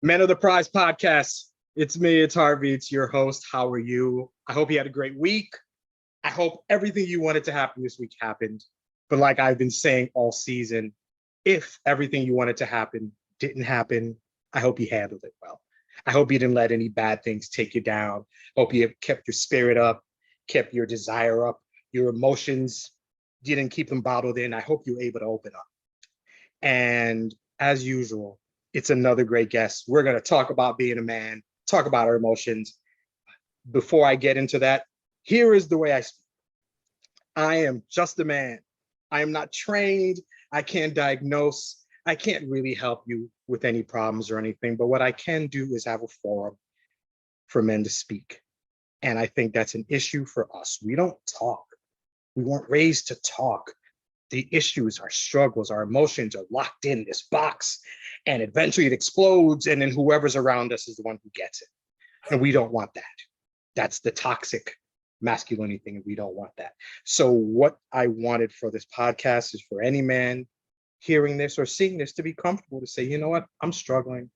Men of the Prize podcast. It's me, it's Harvey, it's your host. How are you? I hope you had a great week. I hope everything you wanted to happen this week happened. But like I've been saying all season, if everything you wanted to happen didn't happen, I hope you handled it well. I hope you didn't let any bad things take you down. Hope you kept your spirit up, kept your desire up, your emotions, you didn't keep them bottled in. I hope you were able to open up. And as usual, it's another great guest. We're going to talk about being a man, talk about our emotions. Before I get into that, here is the way I speak. I am just a man. I am not trained. I can't diagnose. I can't really help you with any problems or anything. But what I can do is have a forum for men to speak. And I think that's an issue for us. We don't talk. We weren't raised to talk. The issues, our struggles, our emotions are locked in this box, and eventually it explodes, and then whoever's around us is the one who gets it. And we don't want that. That's the toxic masculinity thing, and we don't want that. So what I wanted for this podcast is for any man hearing this or seeing this to be comfortable to say, you know what, I'm struggling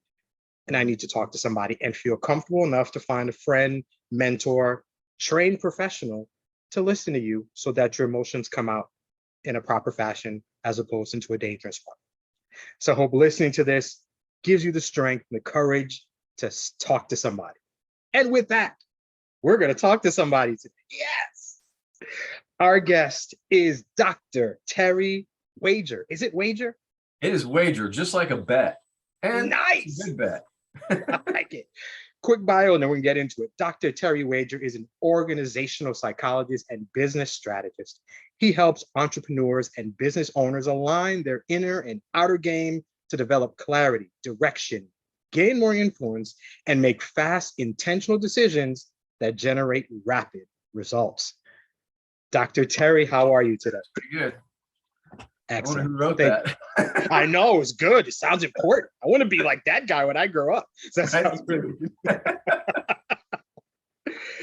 and I need to talk to somebody, and feel comfortable enough to find a friend, mentor, trained professional to listen to you so that your emotions come out in a proper fashion as opposed into a dangerous one. So I hope listening to this gives you the strength and the courage to talk to somebody. And with that, we're going to talk to somebody today. Yes. Our guest is Dr. Terry Wager. Is it Wager? It is Wager, just like a bet. And nice. It's a good bet. I like it. Quick bio, and then we can get into it. Dr. Terry Wager is an organizational psychologist and business strategist. He helps entrepreneurs and business owners align their inner and outer game to develop clarity, direction, gain more influence, and make fast, intentional decisions that generate rapid results. Dr. Terry, how are you today? Pretty good. Excellent. I wonder who wrote that. I know, it's good. It sounds important. I want to be like that guy when I grow up. So that sounds really good.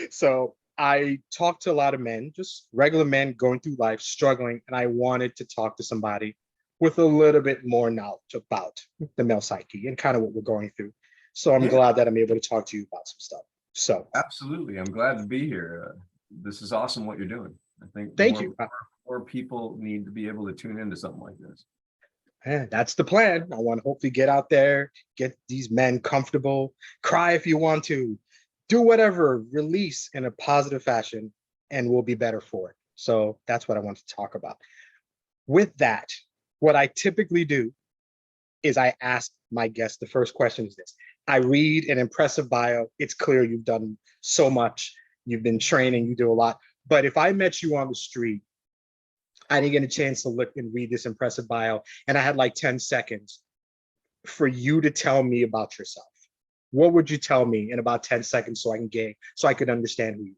So I talk to a lot of men, just regular men going through life, struggling, and I wanted to talk to somebody with a little bit more knowledge about the male psyche and kind of what we're going through. So I'm glad that I'm able to talk to you about some stuff. So absolutely, I'm glad to be here. This is awesome what you're doing. I think thank you. More people need to be able to tune into something like this. Yeah, that's the plan. I want to hopefully get out there, get these men comfortable, cry if you want to, do whatever, release in a positive fashion, and we'll be better for it. So that's what I want to talk about. With that, what I typically do is I ask my guests, the first question is this. I read an impressive bio. It's clear you've done so much. You've been training, you do a lot. But if I met you on the street, I didn't get a chance to look and read this impressive bio, and I had like 10 seconds for you to tell me about yourself. What would you tell me in about 10 seconds so I could understand who you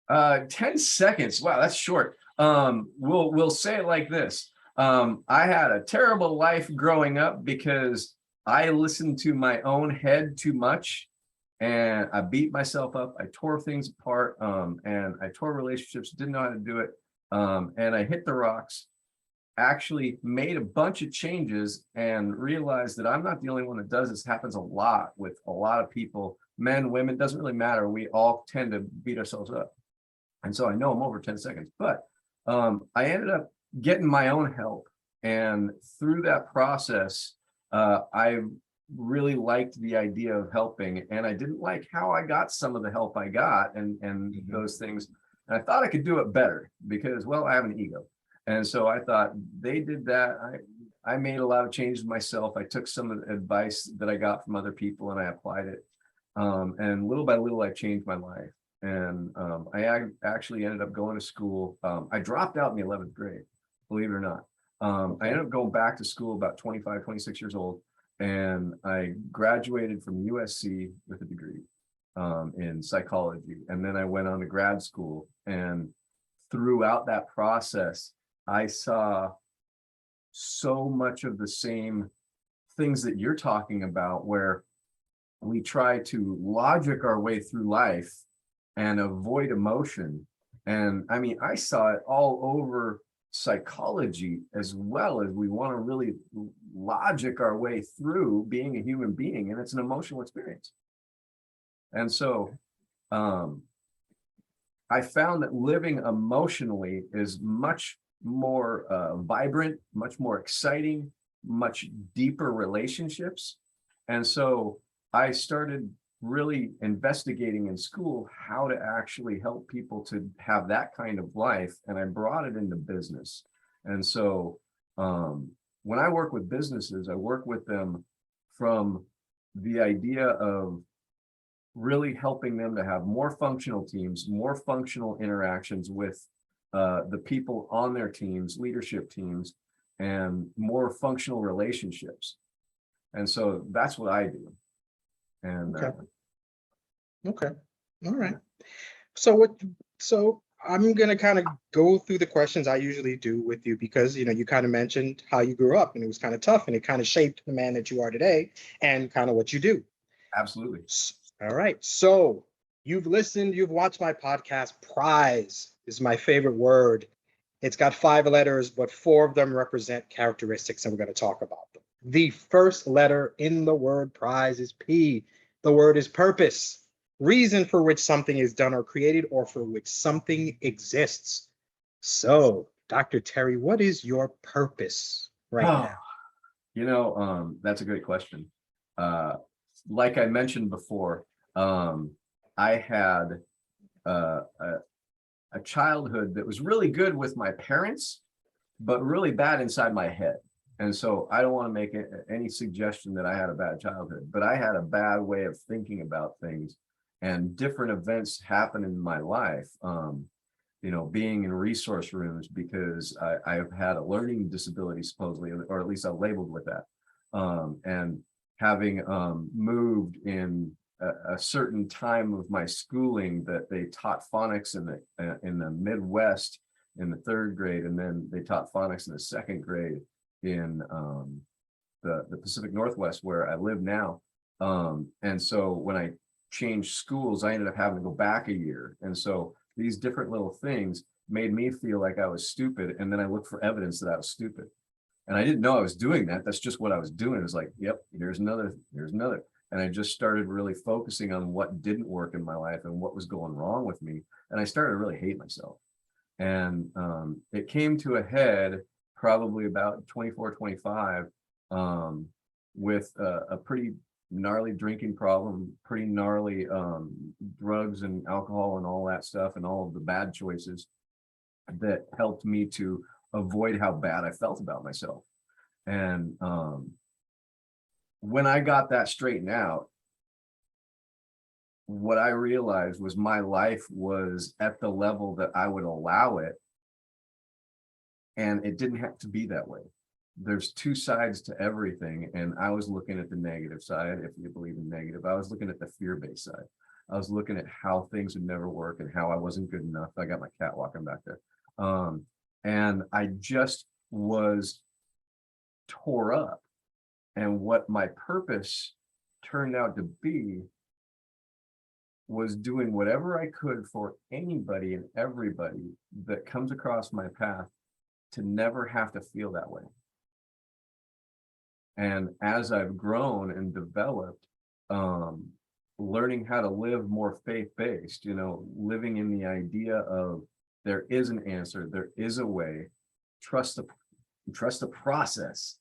are? 10 seconds. Wow, that's short. We'll say it like this. I had a terrible life growing up because I listened to my own head too much, and I beat myself up. I tore things apart, and I tore relationships, didn't know how to do it. And I hit the rocks, actually made a bunch of changes, and realized that I'm not the only one that does this. Happens a lot with a lot of people, men, women, doesn't really matter. We all tend to beat ourselves up. And so I know I'm over 10 seconds, but I ended up getting my own help. And through that process, I really liked the idea of helping, and I didn't like how I got some of the help I got and those things. And I thought I could do it better because, well, I have an ego. And so I thought they did that. I made a lot of changes myself. I took some of the advice that I got from other people and I applied it. And little by little, I changed my life. And I actually ended up going to school. I dropped out in the 11th grade, believe it or not. I ended up going back to school about 25, 26 years old. And I graduated from USC with a degree in psychology. And then I went on to grad school. And throughout that process, I saw so much of the same things that you're talking about, where we try to logic our way through life and avoid emotion. And I mean, I saw it all over psychology as well as we want to really logic our way through being a human being, and it's an emotional experience. And so I found that living emotionally is much more vibrant, much more exciting, much deeper relationships. And so I started really investigating in school how to actually help people to have that kind of life, and I brought it into business. And so when I work with businesses, I work with them from the idea of really helping them to have more functional teams, more functional interactions with the people on their teams, leadership teams, and more functional relationships. And so that's what I do. And Okay. All right. So I'm gonna kind of go through the questions I usually do with you because you kind of mentioned how you grew up and it was kind of tough and it kind of shaped the man that you are today and kind of what you do. absolutely. All right. So you've listened, you've watched my podcast. Prize is my favorite word. It's got 5 letters, but 4 of them represent characteristics, and we're going to talk about them. The first letter in the word prize is P. The word is purpose, reason for which something is done or created, or for which something exists. So, Dr. Terry, what is your purpose right now? That's a great question. Like I mentioned before, I had a childhood that was really good with my parents, but really bad inside my head. And so I don't want to make any suggestion that I had a bad childhood, but I had a bad way of thinking about things, and different events happen in my life. Being in resource rooms because I've had a learning disability supposedly, or at least I'm labeled with that. And having moved in a certain time of my schooling that they taught phonics in the Midwest in the 3rd grade, and then they taught phonics in the 2nd grade in the Pacific Northwest where I live now. And so when I changed schools, I ended up having to go back a year. And so these different little things made me feel like I was stupid. And then I looked for evidence that I was stupid. And I didn't know I was doing that. That's just what I was doing. It was like, yep, here's another. And I just started really focusing on what didn't work in my life and what was going wrong with me. And I started to really hate myself. And it came to a head probably about 24, 25 with a pretty gnarly drinking problem, pretty gnarly drugs and alcohol and all that stuff, and all of the bad choices that helped me to avoid how bad I felt about myself. And when I got that straightened out, what I realized was my life was at the level that I would allow it, and it didn't have to be that way. There's 2 sides to everything, and I was looking at the negative side. If you believe in negative, I was looking at the fear-based side. I was looking at how things would never work and how I wasn't good enough. I got my cat walking back there. And I just was tore up. And what my purpose turned out to be was doing whatever I could for anybody and everybody that comes across my path to never have to feel that way. And as I've grown and developed, learning how to live more faith-based, living in the idea of there is an answer, there is a way, trust the process,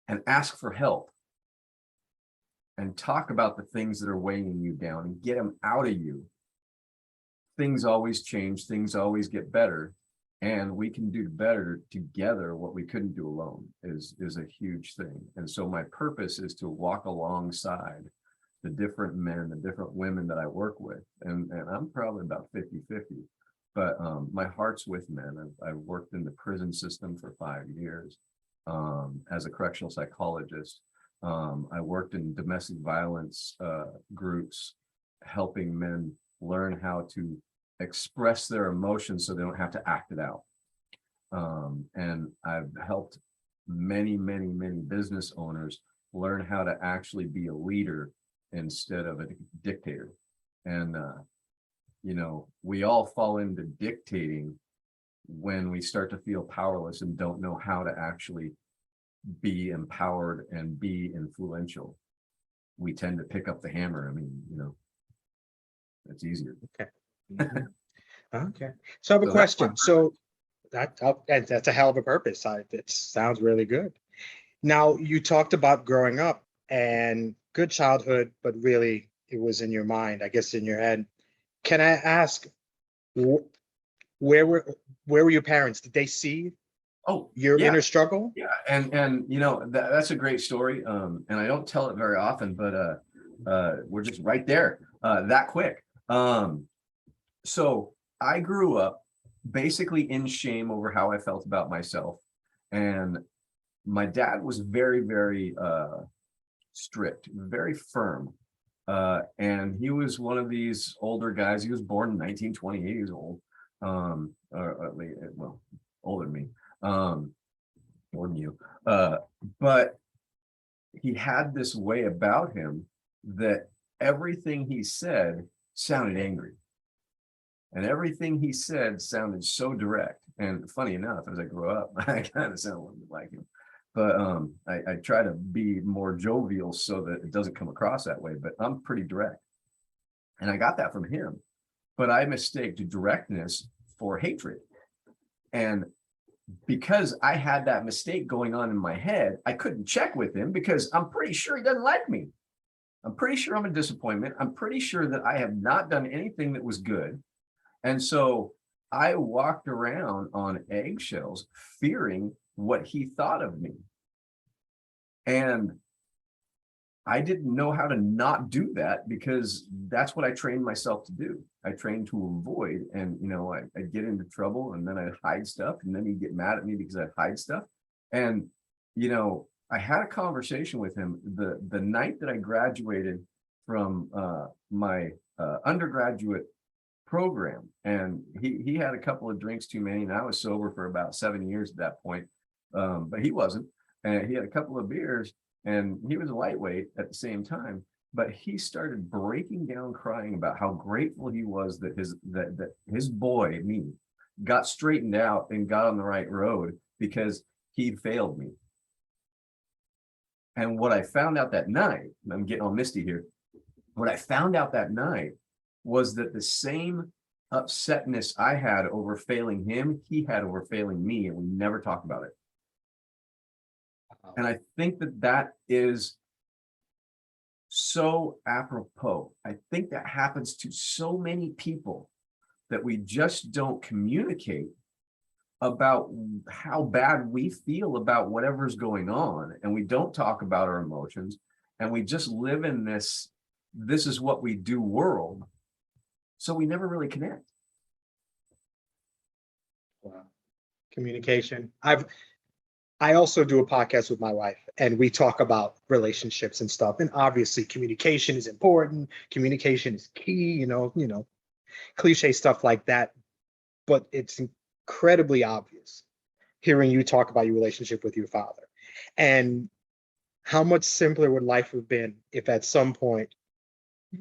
and ask for help, and talk about the things that are weighing you down and get them out of you. Things always change, things always get better, and we can do better together what we couldn't do alone is a huge thing. And so my purpose is to walk alongside the different men, the different women that I work with. And I'm probably about 50-50, but my heart's with men. I've worked in the prison system for 5 years as a correctional psychologist. I worked in domestic violence groups, helping men learn how to express their emotions so they don't have to act it out. And I've helped many business owners learn how to actually be a leader instead of a dictator. And we all fall into dictating when we start to feel powerless and don't know how to actually be empowered and be influential, we tend to pick up the hammer. I mean, it's easier. Okay. Mhm. Okay. So I have a So that's my question. So that's a hell of a purpose. It sounds really good. Now, you talked about growing up and good childhood, but really it was in your mind, I guess in your head. Can I ask, wh- where were where were your parents? Did they see oh your yeah. inner struggle? Yeah, and that's a great story. And I don't tell it very often, but we're just right there, that quick. So I grew up basically in shame over how I felt about myself, and my dad was very, very strict, very firm, and he was one of these older guys. He was born in 1928. He was old, well, older than me. More than you. But he had this way about him that everything he said sounded angry. And everything he said sounded so direct. And funny enough, as I grew up, I kind of sound a little bit like him. But I try to be more jovial so that it doesn't come across that way. But I'm pretty direct. And I got that from him. But I mistaked directness for hatred. And because I had that mistake going on in my head, I couldn't check with him because I'm pretty sure he doesn't like me. I'm pretty sure I'm a disappointment. I'm pretty sure that I have not done anything that was good. And so I walked around on eggshells, fearing what he thought of me. And I didn't know how to not do that because that's what I trained myself to do. I trained to avoid, and I'd get into trouble and then I'd hide stuff, and then he'd get mad at me because I'd hide stuff. And I had a conversation with him the night that I graduated from my undergraduate program, and he had a couple of drinks too many, and I was sober for about 7 years at that point, but he wasn't, and he had a couple of beers. And he was a lightweight at the same time, but he started breaking down, crying about how grateful he was that his boy, me, got straightened out and got on the right road because he failed me. And what I found out that night, and I'm getting all misty here, what I found out that night was that the same upsetness I had over failing him, he had over failing me, and we never talked about it. And I think that is so apropos. I think that happens to so many people that we just don't communicate about how bad we feel about whatever's going on. And we don't talk about our emotions. And we just live in this is what we do world. So we never really connect. Wow. Communication. I also do a podcast with my wife, and we talk about relationships and stuff. And obviously, communication is important. Communication is key. Cliche stuff like that. But it's incredibly obvious hearing you talk about your relationship with your father, and how much simpler would life have been if at some point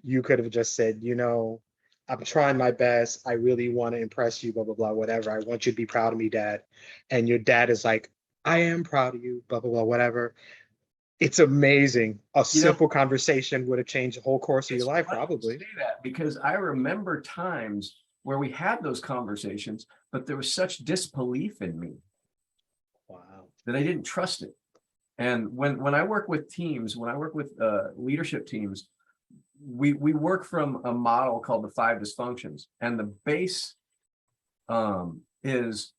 you could have just said, I'm trying my best. I really want to impress you, blah, blah, blah, whatever. I want you to be proud of me, Dad. And your dad is like, I am proud of you, blah, blah, blah, whatever. It's amazing. A simple conversation would have changed the whole course of your life, probably. Say that because I remember times where we had those conversations, but there was such disbelief in me. Wow. That I didn't trust it. And when I work with teams, when I work with leadership teams, we work from a model called the Five Dysfunctions, and the base is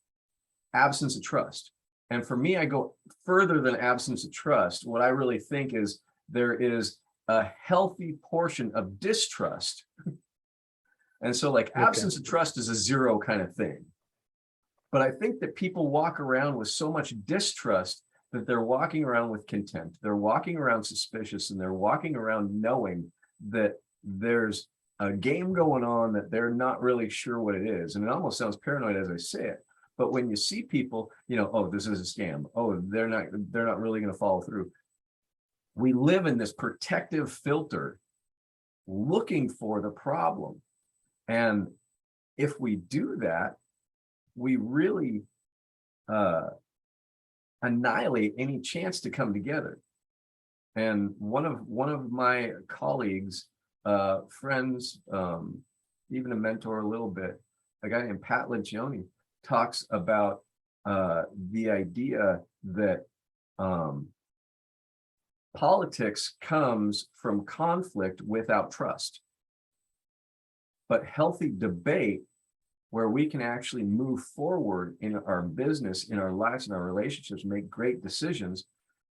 absence of trust. And for me, I go further than absence of trust. What I really think is there is a healthy portion of distrust. And so like absence of trust is a zero kind of thing. But I think that people walk around with so much distrust that they're walking around with contempt. They're walking around suspicious, and they're walking around knowing that there's a game going on that they're not really sure what it is. And it almost sounds paranoid as I say it. But when you see people, oh, this is a scam. Oh, they're not really going to follow through. We live in this protective filter looking for the problem. And if we do that, we really annihilate any chance to come together. And one of my colleagues, friends, even a mentor a little bit, a guy named Pat Lencioni, talks about the idea that politics comes from conflict without trust. But healthy debate, where we can actually move forward in our business, in our lives, in our relationships, make great decisions,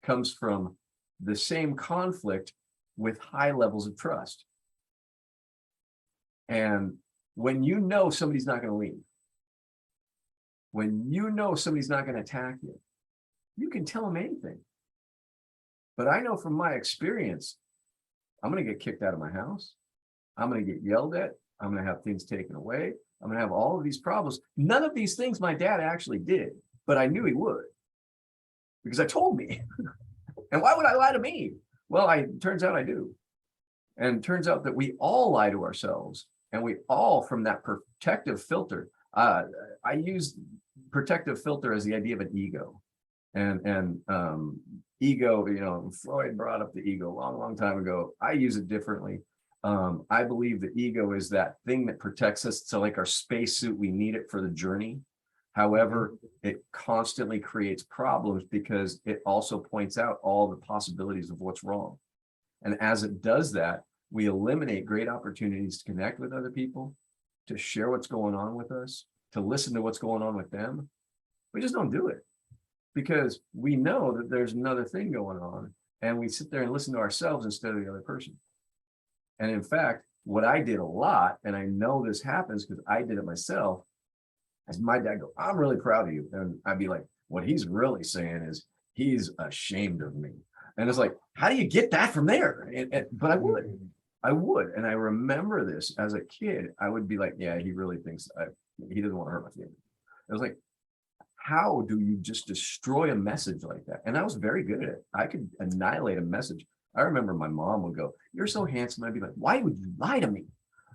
comes from the same conflict with high levels of trust. And when you know somebody's not going to leave, when you know somebody's not going to attack you, you can tell them anything. But I know from my experience, I'm going to get kicked out of my house. I'm going to get yelled at. I'm going to have things taken away. I'm going to have all of these problems. None of these things my dad actually did, but I knew he would because I told me. And why would I lie to me? Well, turns out I do. And it turns out that we all lie to ourselves, and we all, from that protective filter, I use protective filter as the idea of an ego. And ego, Freud brought up the ego a long time ago. I use it differently. I believe the ego is that thing that protects us. So like our spacesuit, we need it for the journey. However, it constantly creates problems because it also points out all the possibilities of what's wrong. And as it does that, we eliminate great opportunities to connect with other people, to share what's going on with us, to listen to what's going on with them. We just don't do it because we know that there's another thing going on, and we sit there and listen to ourselves instead of the other person. And in fact, what I did a lot, and I know this happens because I did it myself, as my dad go, I'm really proud of you. And I'd be like, what he's really saying is he's ashamed of me. And it's like, how do you get that from there? But I would. And I remember this as a kid, I would be like, yeah, he really thinks he doesn't want to hurt my feelings. It was like, how do you just destroy a message like that? And I was very good at it. I could annihilate a message. I remember my mom would go, you're so handsome. I'd be like, why would you lie to me?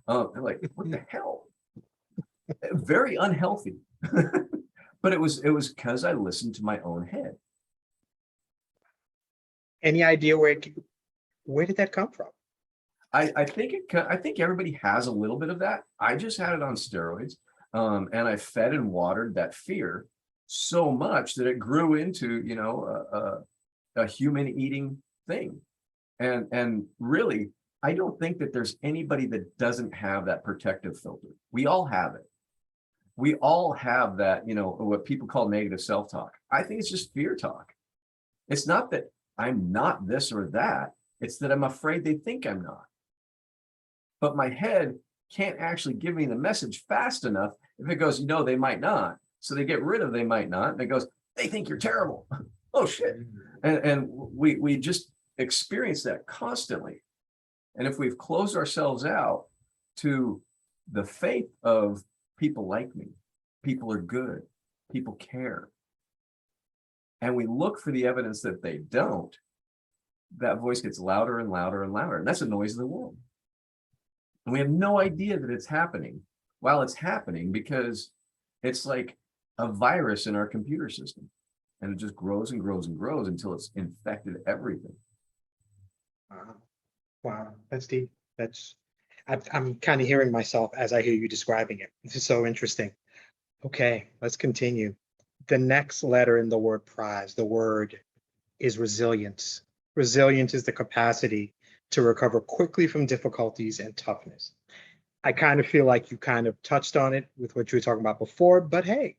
I'm like, what the hell? Very unhealthy. But it was because I listened to my own head. Any idea where did that come from? I think everybody has a little bit of that. I just had it on steroids, and I fed and watered that fear so much that it grew into a human eating thing. And really, I don't think that there's anybody that doesn't have that protective filter. We all have it. We all have that, what people call negative self-talk. I think it's just fear talk. It's not that I'm not this or that. It's that I'm afraid they think I'm not. But my head can't actually give me the message fast enough. If it goes, they might not. So they get rid of they might not. And it goes, they think you're terrible. Oh, shit. And we just experience that constantly. And if we've closed ourselves out to the faith of people like me, people are good, people care, and we look for the evidence that they don't, that voice gets louder and louder and louder. And that's the noise of the world. And we have no idea that it's happening while it's happening, because it's like a virus in our computer system. And it just grows and grows and grows until it's infected everything. Wow, that's deep. I'm kind of hearing myself as I hear you describing it. This is so interesting. Okay, let's continue. The next letter in the word prize, the word is resilience. Resilience is the capacity to recover quickly from difficulties and toughness. I kind of feel like you kind of touched on it with what you were talking about before, but hey,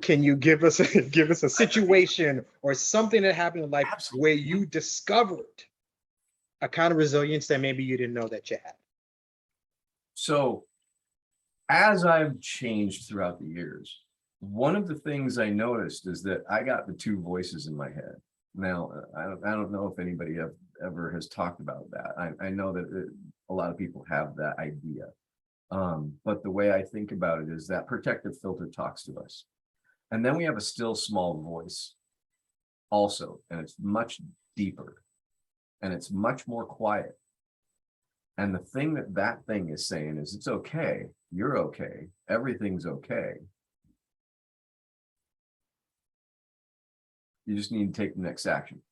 can you give us a situation or something that happened in life where you discovered a kind of resilience that maybe you didn't know that you had? So as I've changed throughout the years, one of the things I noticed is that I got the two voices in my head. Now, I don't know if anybody ever has talked about that. I know that a lot of people have that idea. But the way I think about it is that protective filter talks to us. And then we have a still small voice also, and it's much deeper and it's much more quiet. And the thing that thing is saying is, it's okay, you're okay, everything's okay. You just need to take the next action.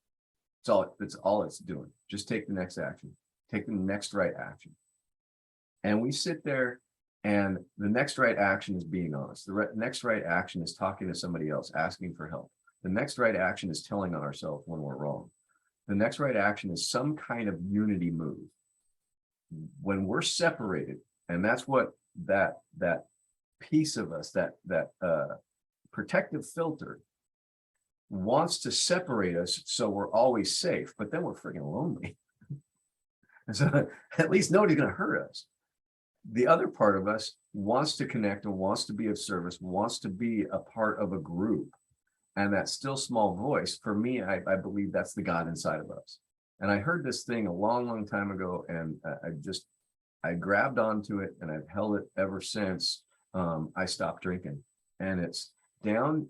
That's all it's doing. Just take the next action. Take the next right action. And we sit there, and the next right action is being honest. The next right action is talking to somebody else, asking for help. The next right action is telling on ourselves when we're wrong. The next right action is some kind of unity move. When we're separated, and that's what that piece of us, that protective filter wants to separate us so we're always safe, but then we're freaking lonely. And so at least nobody's going to hurt us. The other part of us wants to connect and wants to be of service, wants to be a part of a group. And that still small voice, for me, I believe that's the God inside of us. And I heard this thing a long, long time ago, and I grabbed onto it, and I've held it ever since I stopped drinking. And it's down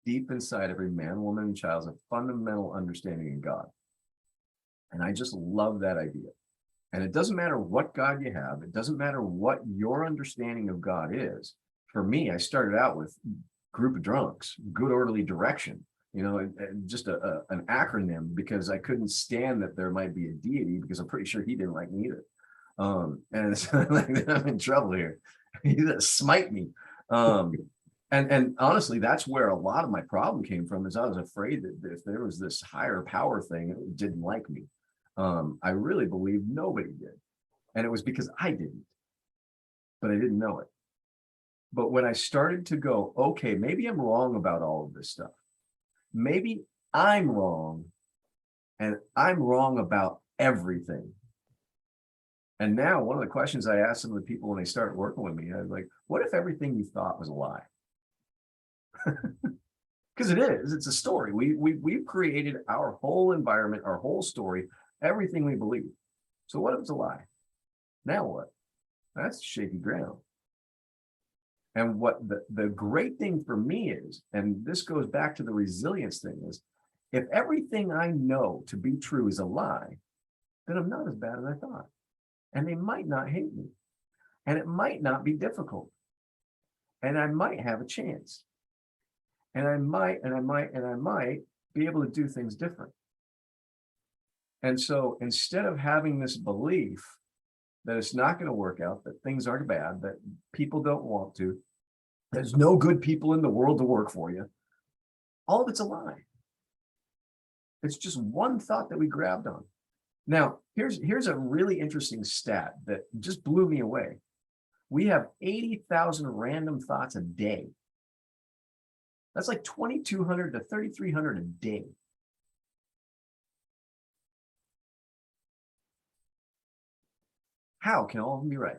deep inside every man, woman, and child is a fundamental understanding of God. And I just love that idea. And it doesn't matter what God you have. It doesn't matter what your understanding of God is. For me, I started out with group of drunks, good orderly direction, just an acronym, because I couldn't stand that there might be a deity, because I'm pretty sure he didn't like me either. And it's like, I'm in trouble here. He's gonna smite me. And honestly, that's where a lot of my problem came from, is I was afraid that if there was this higher power thing, it didn't like me. I really believed nobody did. And it was because I didn't, but I didn't know it. But when I started to go, okay, maybe I'm wrong about all of this stuff. Maybe I'm wrong, and I'm wrong about everything. And now one of the questions I ask some of the people when they start working with me, I was like, what if everything you thought was a lie? Because it is, it's a story. We've created our whole environment, our whole story, everything we believe. So what if it's a lie? Now what? That's shaky ground. And what the great thing for me is, and this goes back to the resilience thing, is if everything I know to be true is a lie, then I'm not as bad as I thought. And they might not hate me. And it might not be difficult. And I might have a chance. And I might be able to do things different. And so instead of having this belief that it's not going to work out, that things aren't bad, that people don't want to, there's no good people in the world to work for you, all of it's a lie. It's just one thought that we grabbed on. Now, here's a really interesting stat that just blew me away. We have 80,000 random thoughts a day. That's like 2,200 to 3,300 a day. How can all of them be right?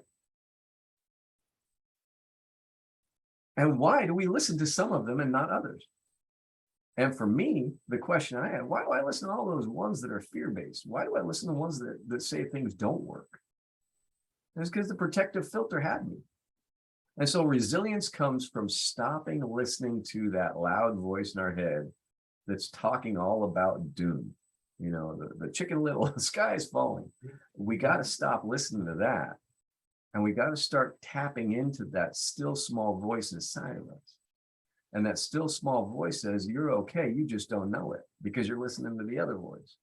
And why do we listen to some of them and not others? And for me, the question I had, why do I listen to all those ones that are fear-based? Why do I listen to ones that say things don't work? And it's because the protective filter had me. And so resilience comes from stopping listening to that loud voice in our head that's talking all about doom. The Chicken Little, the sky is falling. We got to stop listening to that. And we got to start tapping into that still small voice inside of us. And that still small voice says, you're okay, you just don't know it because you're listening to the other voice.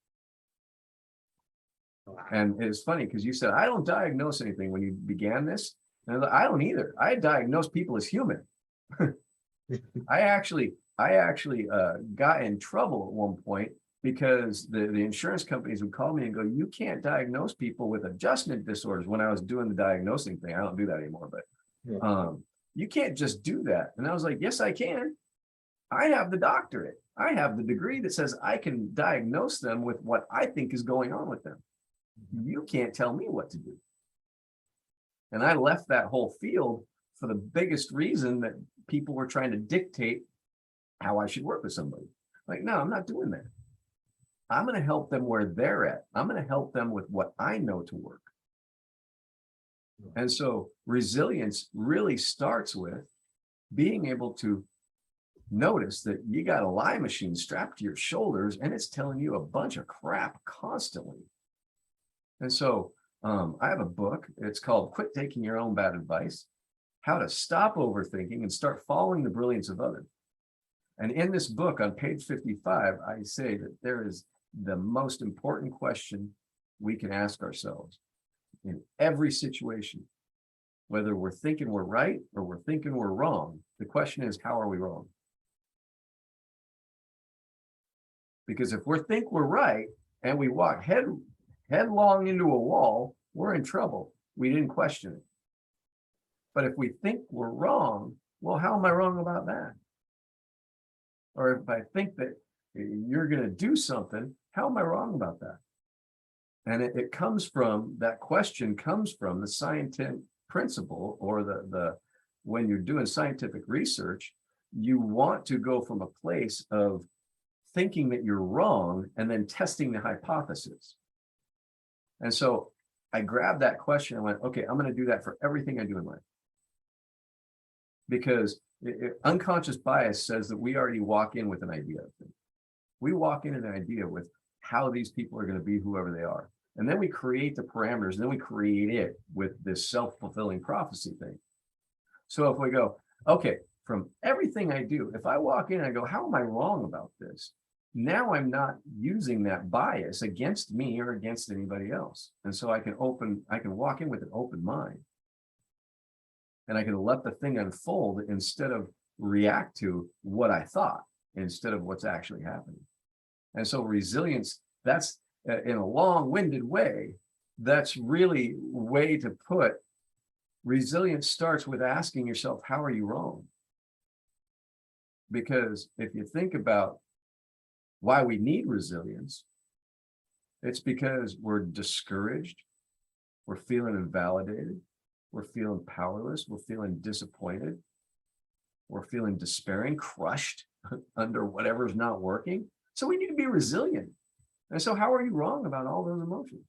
And it's funny because you said, I don't diagnose anything when you began this. And I don't either. I diagnose people as human. I actually got in trouble at one point because the insurance companies would call me and go, you can't diagnose people with adjustment disorders. When I was doing the diagnosing thing, I don't do that anymore, but you can't just do that. And I was like, yes, I can. I have the doctorate. I have the degree that says I can diagnose them with what I think is going on with them. You can't tell me what to do. And I left that whole field for the biggest reason that people were trying to dictate how I should work with somebody. Like, no, I'm not doing that. I'm going to help them where they're at. I'm going to help them with what I know to work. And so resilience really starts with being able to notice that you got a lie machine strapped to your shoulders and it's telling you a bunch of crap constantly. And so I have a book. It's called Quit Taking Your Own Bad Advice, How to Stop Overthinking and Start Following the Brilliance of Others. And in this book on page 55, I say that there is the most important question we can ask ourselves in every situation, whether we're thinking we're right or we're thinking we're wrong. The question is, how are we wrong? Because if we think we're right and we walk headlong into a wall, we're in trouble. We didn't question it. But if we think we're wrong, well, how am I wrong about that? Or if I think that you're going to do something, how am I wrong about that? And it comes from, that question comes from the scientific principle, or the when you're doing scientific research, you want to go from a place of thinking that you're wrong and then testing the hypothesis. And so I grabbed that question and went, okay, I'm going to do that for everything I do in life. Because unconscious bias says that we already walk in with an idea of things. We walk in an idea with how these people are going to be, whoever they are. And then we create the parameters, and then we create it with this self-fulfilling prophecy thing. So if we go, okay, from everything I do, if I walk in and I go, how am I wrong about this? Now I'm not using that bias against me or against anybody else. And so I can walk in with an open mind. And I can let the thing unfold instead of react to what I thought, instead of what's actually happening. And so resilience, that's in a long-winded way, that's really a way to put resilience starts with asking yourself, how are you wrong? Because if you think about why we need resilience, it's because we're discouraged, we're feeling invalidated, we're feeling powerless, we're feeling disappointed, we're feeling despairing, crushed under whatever's not working. So we need to be resilient. And so how are you wrong about all those emotions?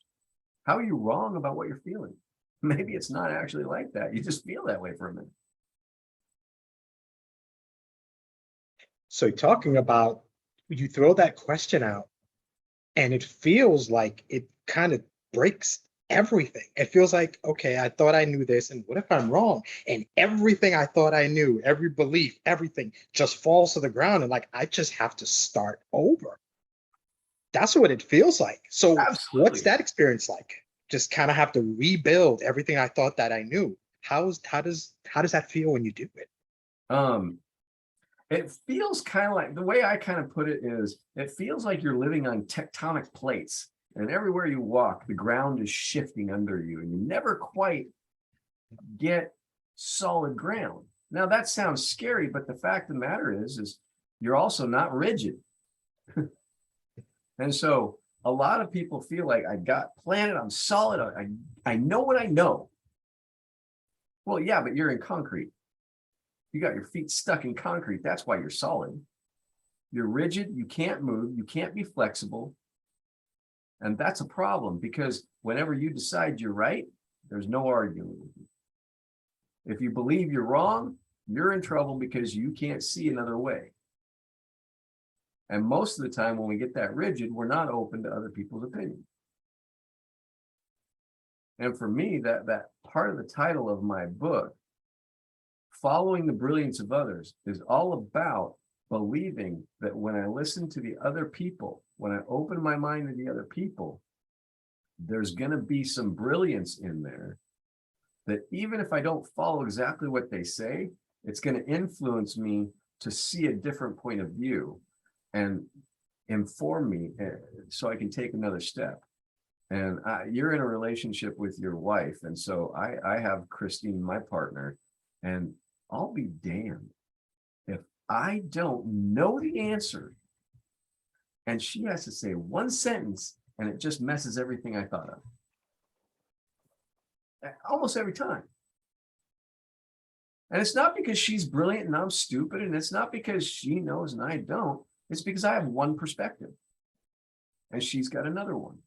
How are you wrong about what you're feeling? Maybe it's not actually like that. You just feel that way for a minute. So talking about, you throw that question out and it feels like it kind of breaks everything. It feels like, okay, I thought I knew this, and what if I'm wrong? And everything I thought I knew, every belief, everything just falls to the ground, and like I just have to start over. That's what it feels like. So Absolutely. what's that experience like? Just kind of have to rebuild everything I thought that I knew. How does that feel when you do it? It feels kind of like, the way I kind of put it is, it feels like you're living on tectonic plates, and everywhere you walk, the ground is shifting under you, and you never quite get solid ground. Now that sounds scary, but the fact of the matter is you're also not rigid. And so a lot of people feel like, I got planted, I'm solid, I know what I know. Well, yeah, but you're in concrete. You got your feet stuck in concrete. That's why you're solid. You're rigid, you can't move, you can't be flexible. And that's a problem, because whenever you decide you're right, there's no arguing with you. If you believe you're wrong, you're in trouble because you can't see another way. And most of the time when we get that rigid, we're not open to other people's opinions. And for me, that part of the title of my book, Following the Brilliance of Others, is all about believing that when I listen to the other people, when I open my mind to the other people, there's going to be some brilliance in there that even if I don't follow exactly what they say, it's going to influence me to see a different point of view and inform me so I can take another step. And you're in a relationship with your wife. And so I have Christine, my partner, and I'll be damned if I don't know the answer and she has to say one sentence and it just messes everything I thought of. Almost every time. And it's not because she's brilliant and I'm stupid, and it's not because she knows and I don't. It's because I have one perspective and she's got another one.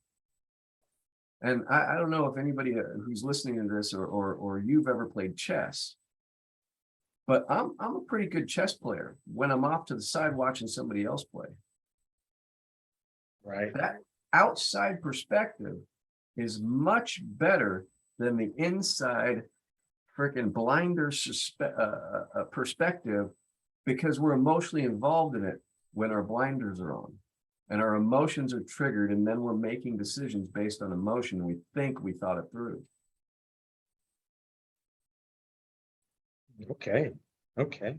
And I don't know if anybody who's listening to this or you've ever played chess, but I'm a pretty good chess player when I'm off to the side watching somebody else play. Right. That outside perspective is much better than the inside freaking blinder perspective, because we're emotionally involved in it when our blinders are on and our emotions are triggered, and then we're making decisions based on emotion. We think we thought it through. Okay. Okay.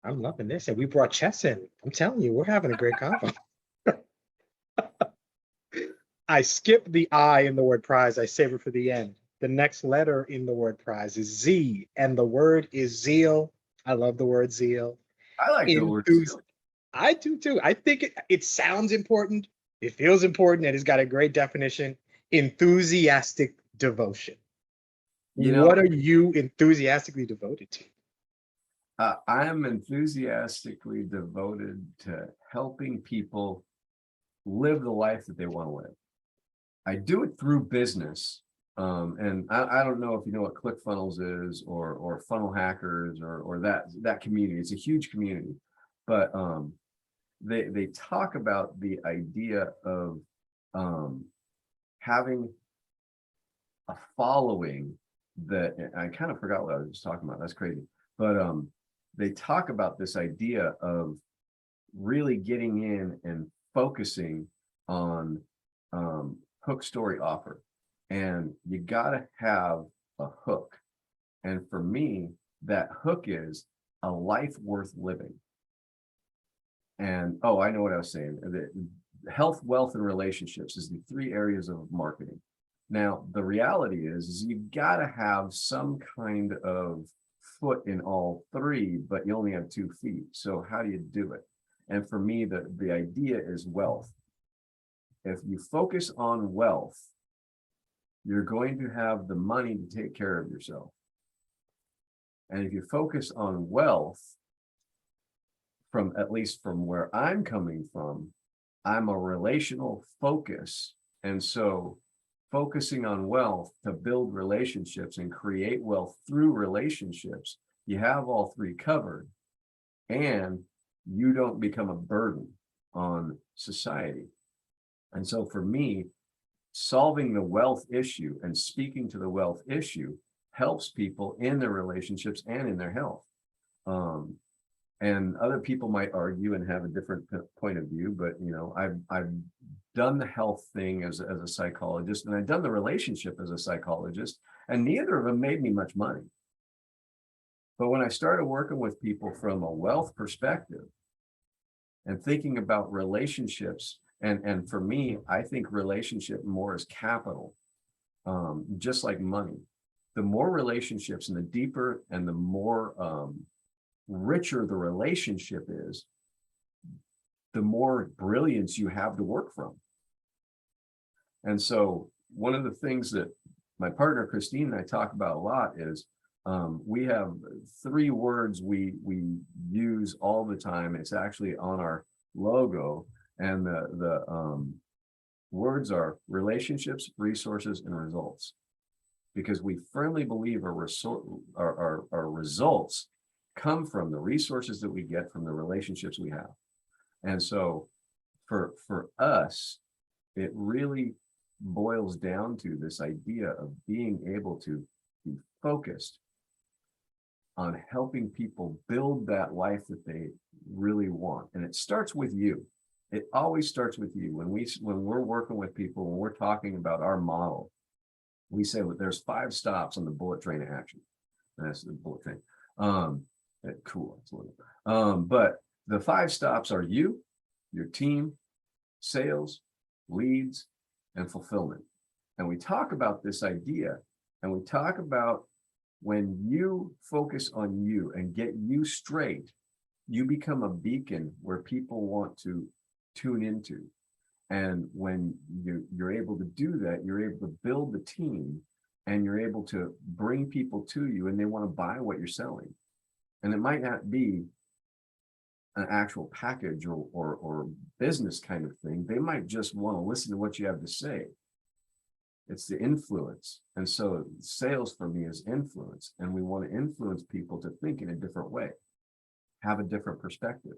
I'm loving this. And we brought chess in. I'm telling you, we're having a great convo. I skipped the I in the word prize. I save it for the end. The next letter in the word prize is Z, and the word is zeal. I love the word zeal. I like the word Enthusi- I do too. I think it sounds important. It feels important, and it's got a great definition. Enthusiastic devotion. you What know, are you enthusiastically devoted to? I am enthusiastically devoted to helping people live the life that they want to live. I do it through business. And I don't know if you know what ClickFunnels is, or Funnel Hackers, or that community. It's a huge community, but they talk about the idea of having a following that, I kind of forgot what I was just talking about. That's crazy. But they talk about this idea of really getting in and focusing on hook, story, offer. And you got to have a hook. And for me, that hook is a life worth living. And oh, I know what I was saying. The health, wealth, and relationships is the three areas of marketing. Now, the reality is you got to have some kind of foot in all three, but you only have 2 feet. So how do you do it? And for me, the idea is wealth. If you focus on wealth, you're going to have the money to take care of yourself. And if you focus on wealth, at least from where I'm coming from, I'm a relational focus. And so focusing on wealth to build relationships and create wealth through relationships, you have all three covered, and you don't become a burden on society. And so for me, solving the wealth issue and speaking to the wealth issue helps people in their relationships and in their health. And other people might argue and have a different point of view, but I've done the health thing as a psychologist, and I've done the relationship as a psychologist, and neither of them made me much money. But when I started working with people from a wealth perspective and thinking about relationships, and for me, I think relationship more as capital, just like money. The more relationships and the deeper and the more richer the relationship is, the more brilliance you have to work from. And so one of the things that my partner Christine and I talk about a lot is we have 3 words we use all the time. It's actually on our logo, and the words are relationships, resources, and results, because we firmly believe our results come from the resources that we get from the relationships we have. And so for us, it really boils down to this idea of being able to be focused on helping people build that life that they really want. And it starts with you. It always starts with you. When we're working with people, when we're talking about our model, we say that there's 5 stops on the bullet train of action. And that's the bullet train. Cool. But the 5 stops are you, your team, sales, leads, and fulfillment. And we talk about this idea, and we talk about when you focus on you and get you straight, you become a beacon where people want to tune into. And when you're able to do that, you're able to build the team, and you're able to bring people to you, and they want to buy what you're selling. And it might not be an actual package or business kind of thing. They might just want to listen to what you have to say. It's the influence. And so sales for me is influence. And we want to influence people to think in a different way, have a different perspective.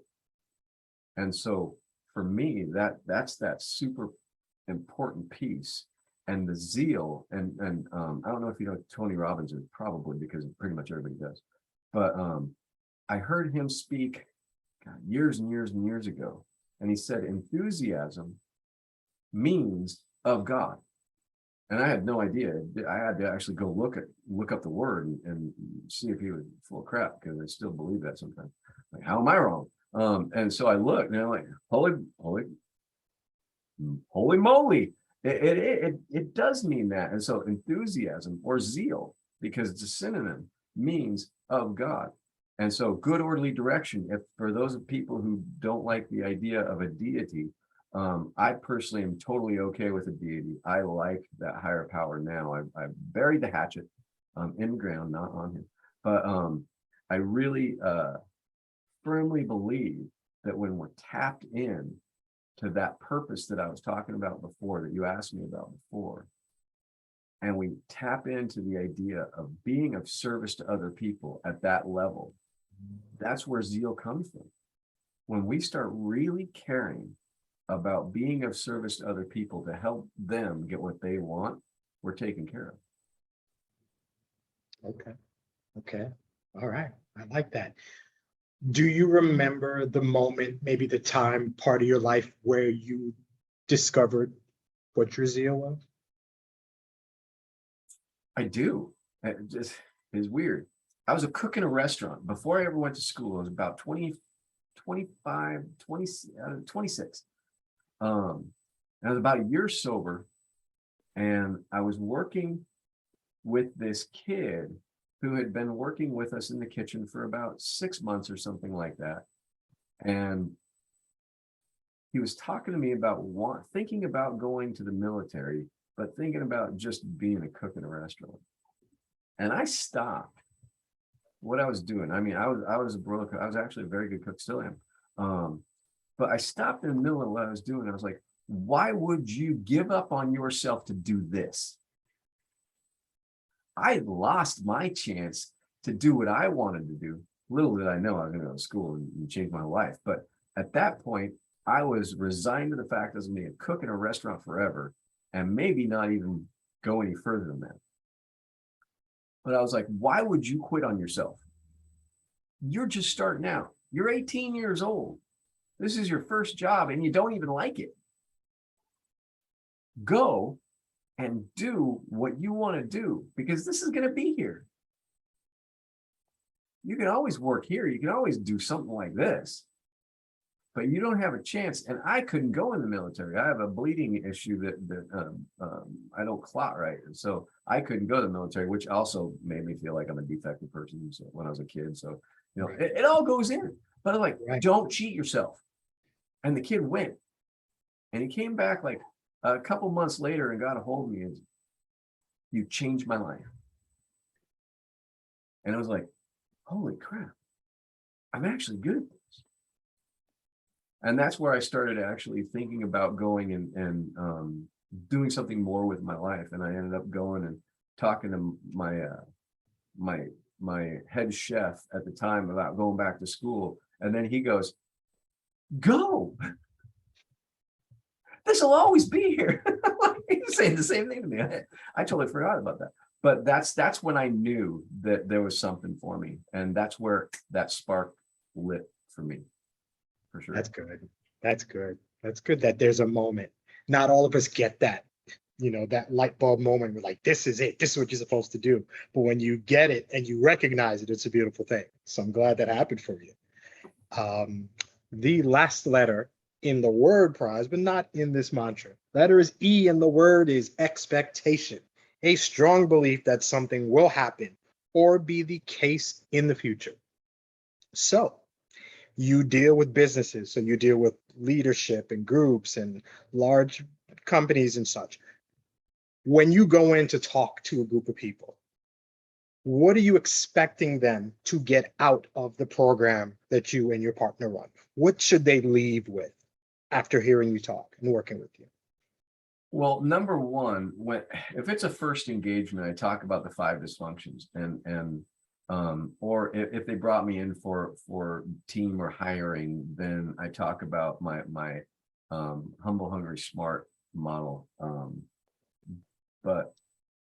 And so for me, that's that super important piece. And the zeal, and I don't know if you know Tony Robbins, probably, because pretty much everybody does. But I heard him speak God, years and years and years ago. And he said, enthusiasm means of God. And I had no idea. I had to actually go look up the word and see if he was full of crap, because I still believe that sometimes. Like, how am I wrong? And so I looked and I'm like, holy moly. It does mean that. And so enthusiasm or zeal, because it's a synonym, means of God. And so good orderly direction, if for those people who don't like the idea of a deity, I personally am totally okay with a deity. I like that higher power now. I've buried the hatchet in the ground, not on him. But I really firmly believe that when we're tapped in to that purpose that I was talking about before, that you asked me about before, and we tap into the idea of being of service to other people at that level, that's where zeal comes from. When we start really caring about being of service to other people to help them get what they want, we're taken care of. Okay. All right. I like that. Do you remember the moment, maybe the time, part of your life where you discovered what your zeal was? I do. It just is weird. I was a cook in a restaurant before I ever went to school. I was about 20, 25, 20, 26. I was about a year sober, and I was working with this kid who had been working with us in the kitchen for about 6 months or something like that. And he was talking to me about thinking about going to the military, but thinking about just being a cook in a restaurant. And I stopped what I was doing. I mean, I was a broiler cook. I was actually a very good cook, still am. But I stopped in the middle of what I was doing. I was like, why would you give up on yourself to do this? I lost my chance to do what I wanted to do. Little did I know I was going to go to school and change my life. But at that point, I was resigned to the fact I was going to be a cook in a restaurant forever, and maybe not even go any further than that. But I was like, why would you quit on yourself? You're just starting out. You're 18 years old. This is your first job and you don't even like it. Go and do what you want to do, because this is going to be here. You can always work here. You can always do something like this, but you don't have a chance. And I couldn't go in the military. I have a bleeding issue that I don't clot right. And so I couldn't go to the military, which also made me feel like I'm a defective person when I was a kid. So, you know, it all goes in, but I'm like, don't cheat yourself. And the kid went, and he came back like a couple months later and got a hold of me and, you changed my life. And I was like, holy crap, I'm actually good at this. And that's where I started actually thinking about going and doing something more with my life. And I ended up going and talking to my head chef at the time about going back to school. And then he goes, go. This will always be here. He's saying the same thing to me. I totally forgot about that. But that's when I knew that there was something for me. And that's where that spark lit for me, for sure. That's good. That's good. That's good that there's a moment. Not all of us get that, you know, that light bulb moment where like, this is it. This is what you're supposed to do. But when you get it and you recognize it, it's a beautiful thing. So I'm glad that happened for you. The last letter in the word prize, but not in this mantra. Letter is E, and the word is expectation. A strong belief that something will happen or be the case in the future. So you deal with businesses, so you deal with leadership and groups and large companies and such. When you go in to talk to a group of people, what are you expecting them to get out of the program that you and your partner run? What should they leave with after hearing you talk and working with you? Well, number one, if it's a first engagement, I talk about the 5 dysfunctions, or if they brought me in for team or hiring, then I talk about my humble, hungry, smart model. But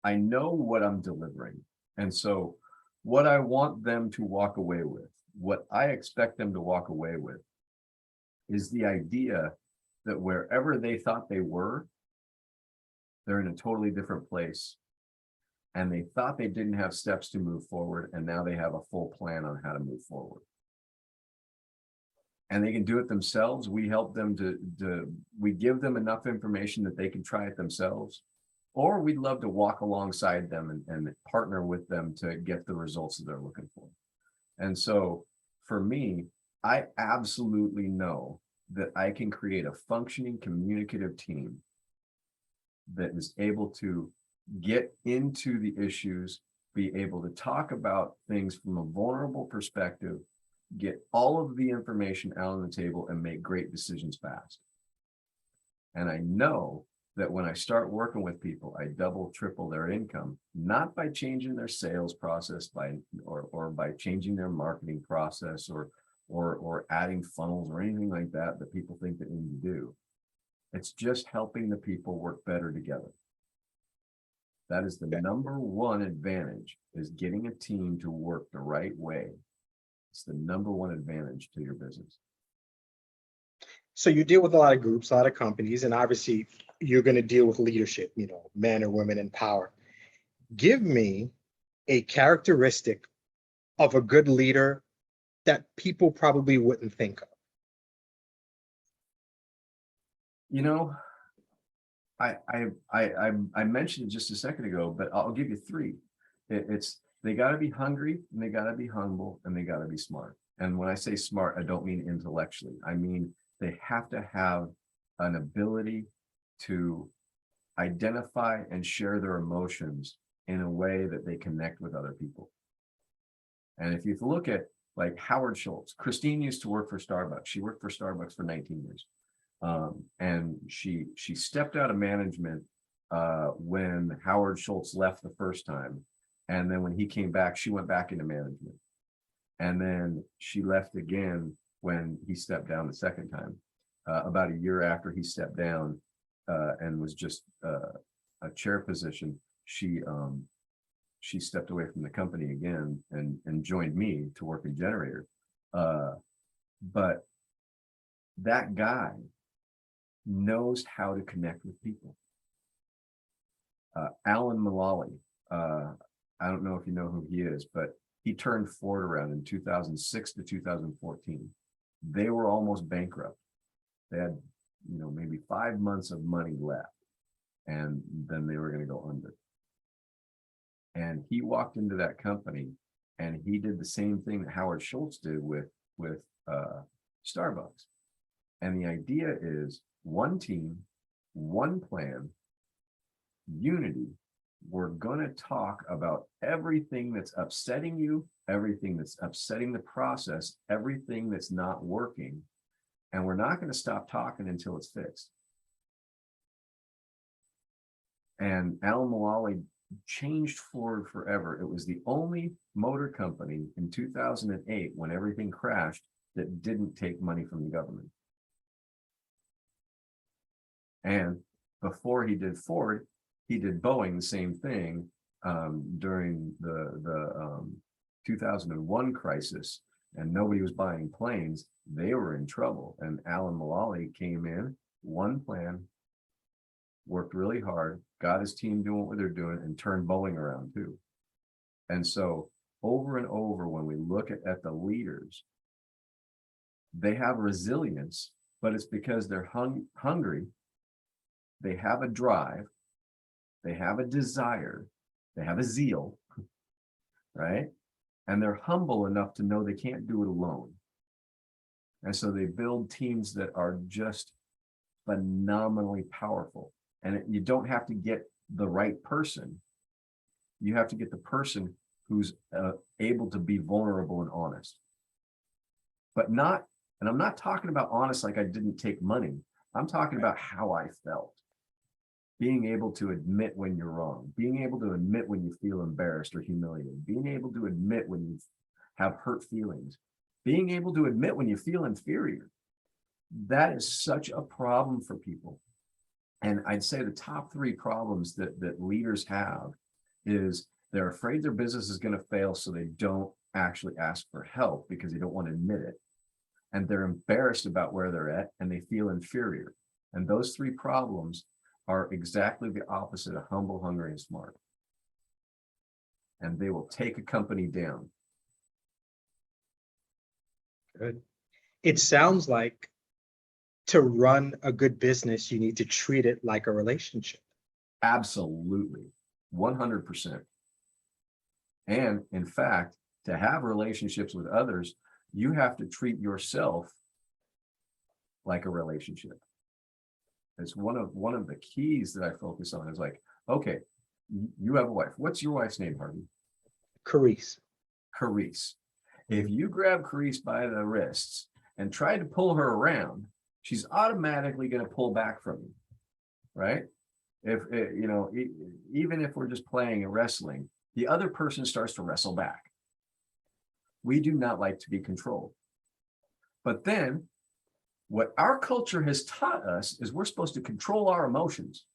I know what I'm delivering. And so what I want them to walk away with what I expect them to walk away with is the idea that wherever they thought they were, they're in a totally different place. And they thought they didn't have steps to move forward, and now they have a full plan on how to move forward. And they can do it themselves. We help them we give them enough information that they can try it themselves, or we'd love to walk alongside them and partner with them to get the results that they're looking for. And so for me, I absolutely know that I can create a functioning communicative team that is able to get into the issues, be able to talk about things from a vulnerable perspective, get all of the information out on the table, and make great decisions fast. And I know that when I start working with people, I double, triple their income, not by changing their sales process or by changing their marketing process or adding funnels or anything like that people think that we need to do. It's just helping the people work better together. That is the number one advantage, is getting a team to work the right way. It's the number one advantage to your business. So you deal with a lot of groups, a lot of companies, and obviously you're going to deal with leadership, men or women in power. Give me a characteristic of a good leader that people probably wouldn't think of. I mentioned it just a second ago, but I'll give you three. It's they got to be hungry, and they got to be humble, and they got to be smart. And when I say smart, I don't mean intellectually. I mean they have to have an ability to identify and share their emotions in a way that they connect with other people. And if you look at like Howard Schultz, Christine used to work for Starbucks. She worked for Starbucks for 19 years. And she stepped out of management when Howard Schultz left the first time. And then when he came back, she went back into management. And then she left again when he stepped down the second time. About a year after he stepped down and was just a chair position, she stepped away from the company again and joined me to work in Generator. But that guy knows how to connect with people. Alan Mulally, I don't know if you know who he is, but he turned Ford around in 2006 to 2014. They were almost bankrupt. They had, maybe 5 months of money left, and then they were going to go under. And he walked into that company, and he did the same thing that Howard Schultz did with Starbucks. And the idea is one team, one plan, unity. We're going to talk about everything that's upsetting you, everything that's upsetting the process, everything that's not working. And we're not going to stop talking until it's fixed. And Alan Mulally changed Ford forever. It was the only motor company in 2008, when everything crashed, that didn't take money from the government. And before he did Ford, he did Boeing the same thing during the 2001 crisis, and nobody was buying planes. They were in trouble. And Alan Mulally came in, one plan, worked really hard, got his team doing what they're doing, and turned Boeing around too. And so over and over, when we look at the leaders, they have resilience, but it's because they're hungry. They have a drive, they have a desire, they have a zeal, right? And they're humble enough to know they can't do it alone. And so they build teams that are just phenomenally powerful. And you don't have to get the right person. You have to get the person who's able to be vulnerable and honest. But not, and I'm not talking about honest like I didn't take money. I'm talking about how I felt. Being able to admit when you're wrong, being able to admit when you feel embarrassed or humiliated, being able to admit when you have hurt feelings, being able to admit when you feel inferior. That is such a problem for people. And I'd say the top three problems that leaders have is they're afraid their business is going to fail, so they don't actually ask for help because they don't want to admit it. And they're embarrassed about where they're at and they feel inferior. And those three problems are exactly the opposite of humble, hungry, and smart. And they will take a company down. Good. It sounds like to run a good business, you need to treat it like a relationship. Absolutely. 100%. And in fact, to have relationships with others, you have to treat yourself like a relationship. It's one of the keys that I focus on is like, okay, you have a wife. What's your wife's name, Harvey? Carice. Carice. If you grab Carice by the wrists and try to pull her around, she's automatically going to pull back from you, right? If you know, even if we're just playing and wrestling, the other person starts to wrestle back. We do not like to be controlled. But then what our culture has taught us is we're supposed to control our emotions.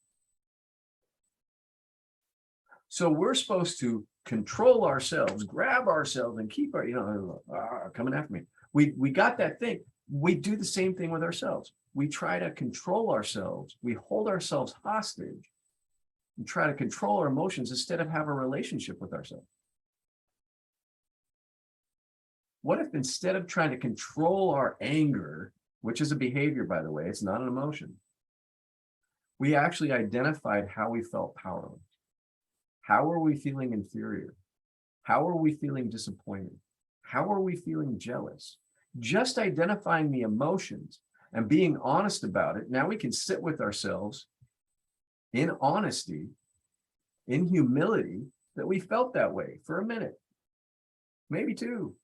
So we're supposed to control ourselves, grab ourselves, and keep our, coming after me. We got that thing. We do the same thing with ourselves. We try to control ourselves. We hold ourselves hostage and try to control our emotions instead of have a relationship with ourselves. What if instead of trying to control our anger, which is a behavior, by the way, it's not an emotion, we actually identified how we felt powerless? How are we feeling inferior? How are we feeling disappointed? How are we feeling jealous? Just identifying the emotions and being honest about it. Now we can sit with ourselves in honesty, in humility, that we felt that way for a minute, maybe two.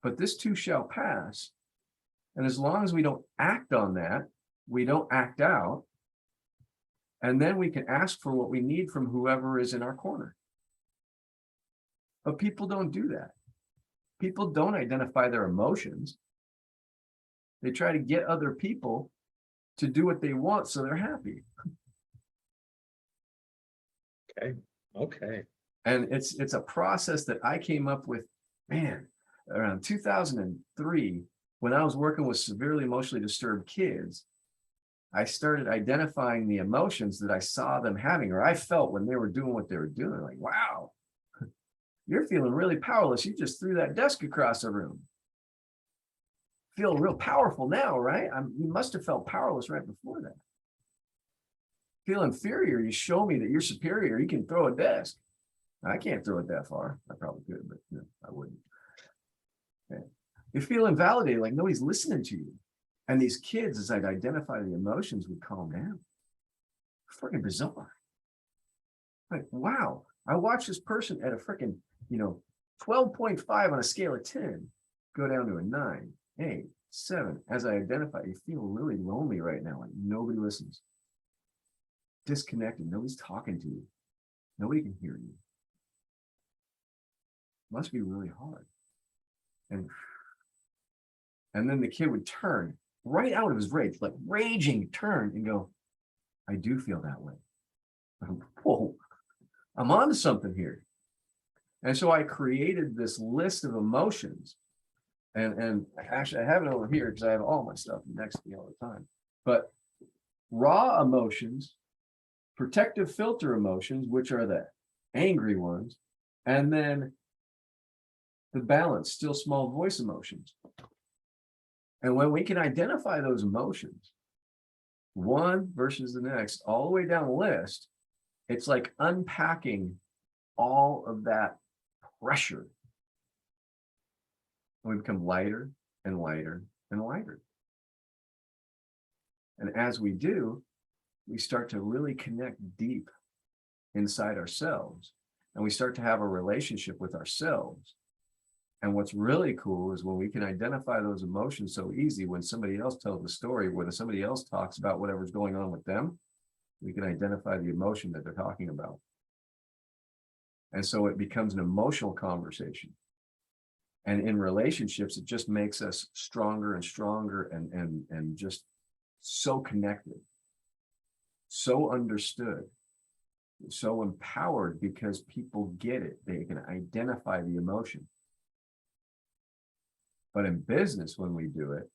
But this too shall pass. And as long as we don't act on that, we don't act out, and then we can ask for what we need from whoever is in our corner. But people don't do that. People don't identify their emotions. They try to get other people to do what they want so they're happy. Okay. And it's a process that I came up with, man, around 2003, when I was working with severely emotionally disturbed kids. I started identifying the emotions that I saw them having, or I felt when they were doing what they were doing. Like, wow, you're feeling really powerless. You just threw that desk across the room. Feel real powerful now, right? You must have felt powerless right before that. Feel inferior. You show me that you're superior. You can throw a desk. I can't throw it that far. I probably could, but no, I wouldn't. Okay. You feel invalidated, like nobody's listening to you. And these kids, as I'd identify the emotions, would calm down. Freaking bizarre. Like, wow, I watched this person at a freaking, 12.5 on a scale of 10 go down to a 9, 8, 7. As I identify, you feel really lonely right now. Like nobody listens. Disconnected. Nobody's talking to you. Nobody can hear you. Must be really hard. And then the kid would turn right out of his rage, like raging, turn and go, I do feel that way. Whoa, I'm onto something here. And so I created this list of emotions. And actually I have it over here because I have all my stuff next to me all the time. But raw emotions, protective filter emotions, which are the angry ones, and then the balanced, still small voice emotions. And when we can identify those emotions, one versus the next, all the way down the list, it's like unpacking all of that pressure. And we become lighter and lighter and lighter. And as we do, we start to really connect deep inside ourselves. And we start to have a relationship with ourselves. And what's really cool is when we can identify those emotions so easy, when somebody else tells the story, when somebody else talks about whatever's going on with them, we can identify the emotion that they're talking about. And so it becomes an emotional conversation. And in relationships, it just makes us stronger and stronger and just so connected, so understood, so empowered because people get it. They can identify the emotion. But in business, when we do it,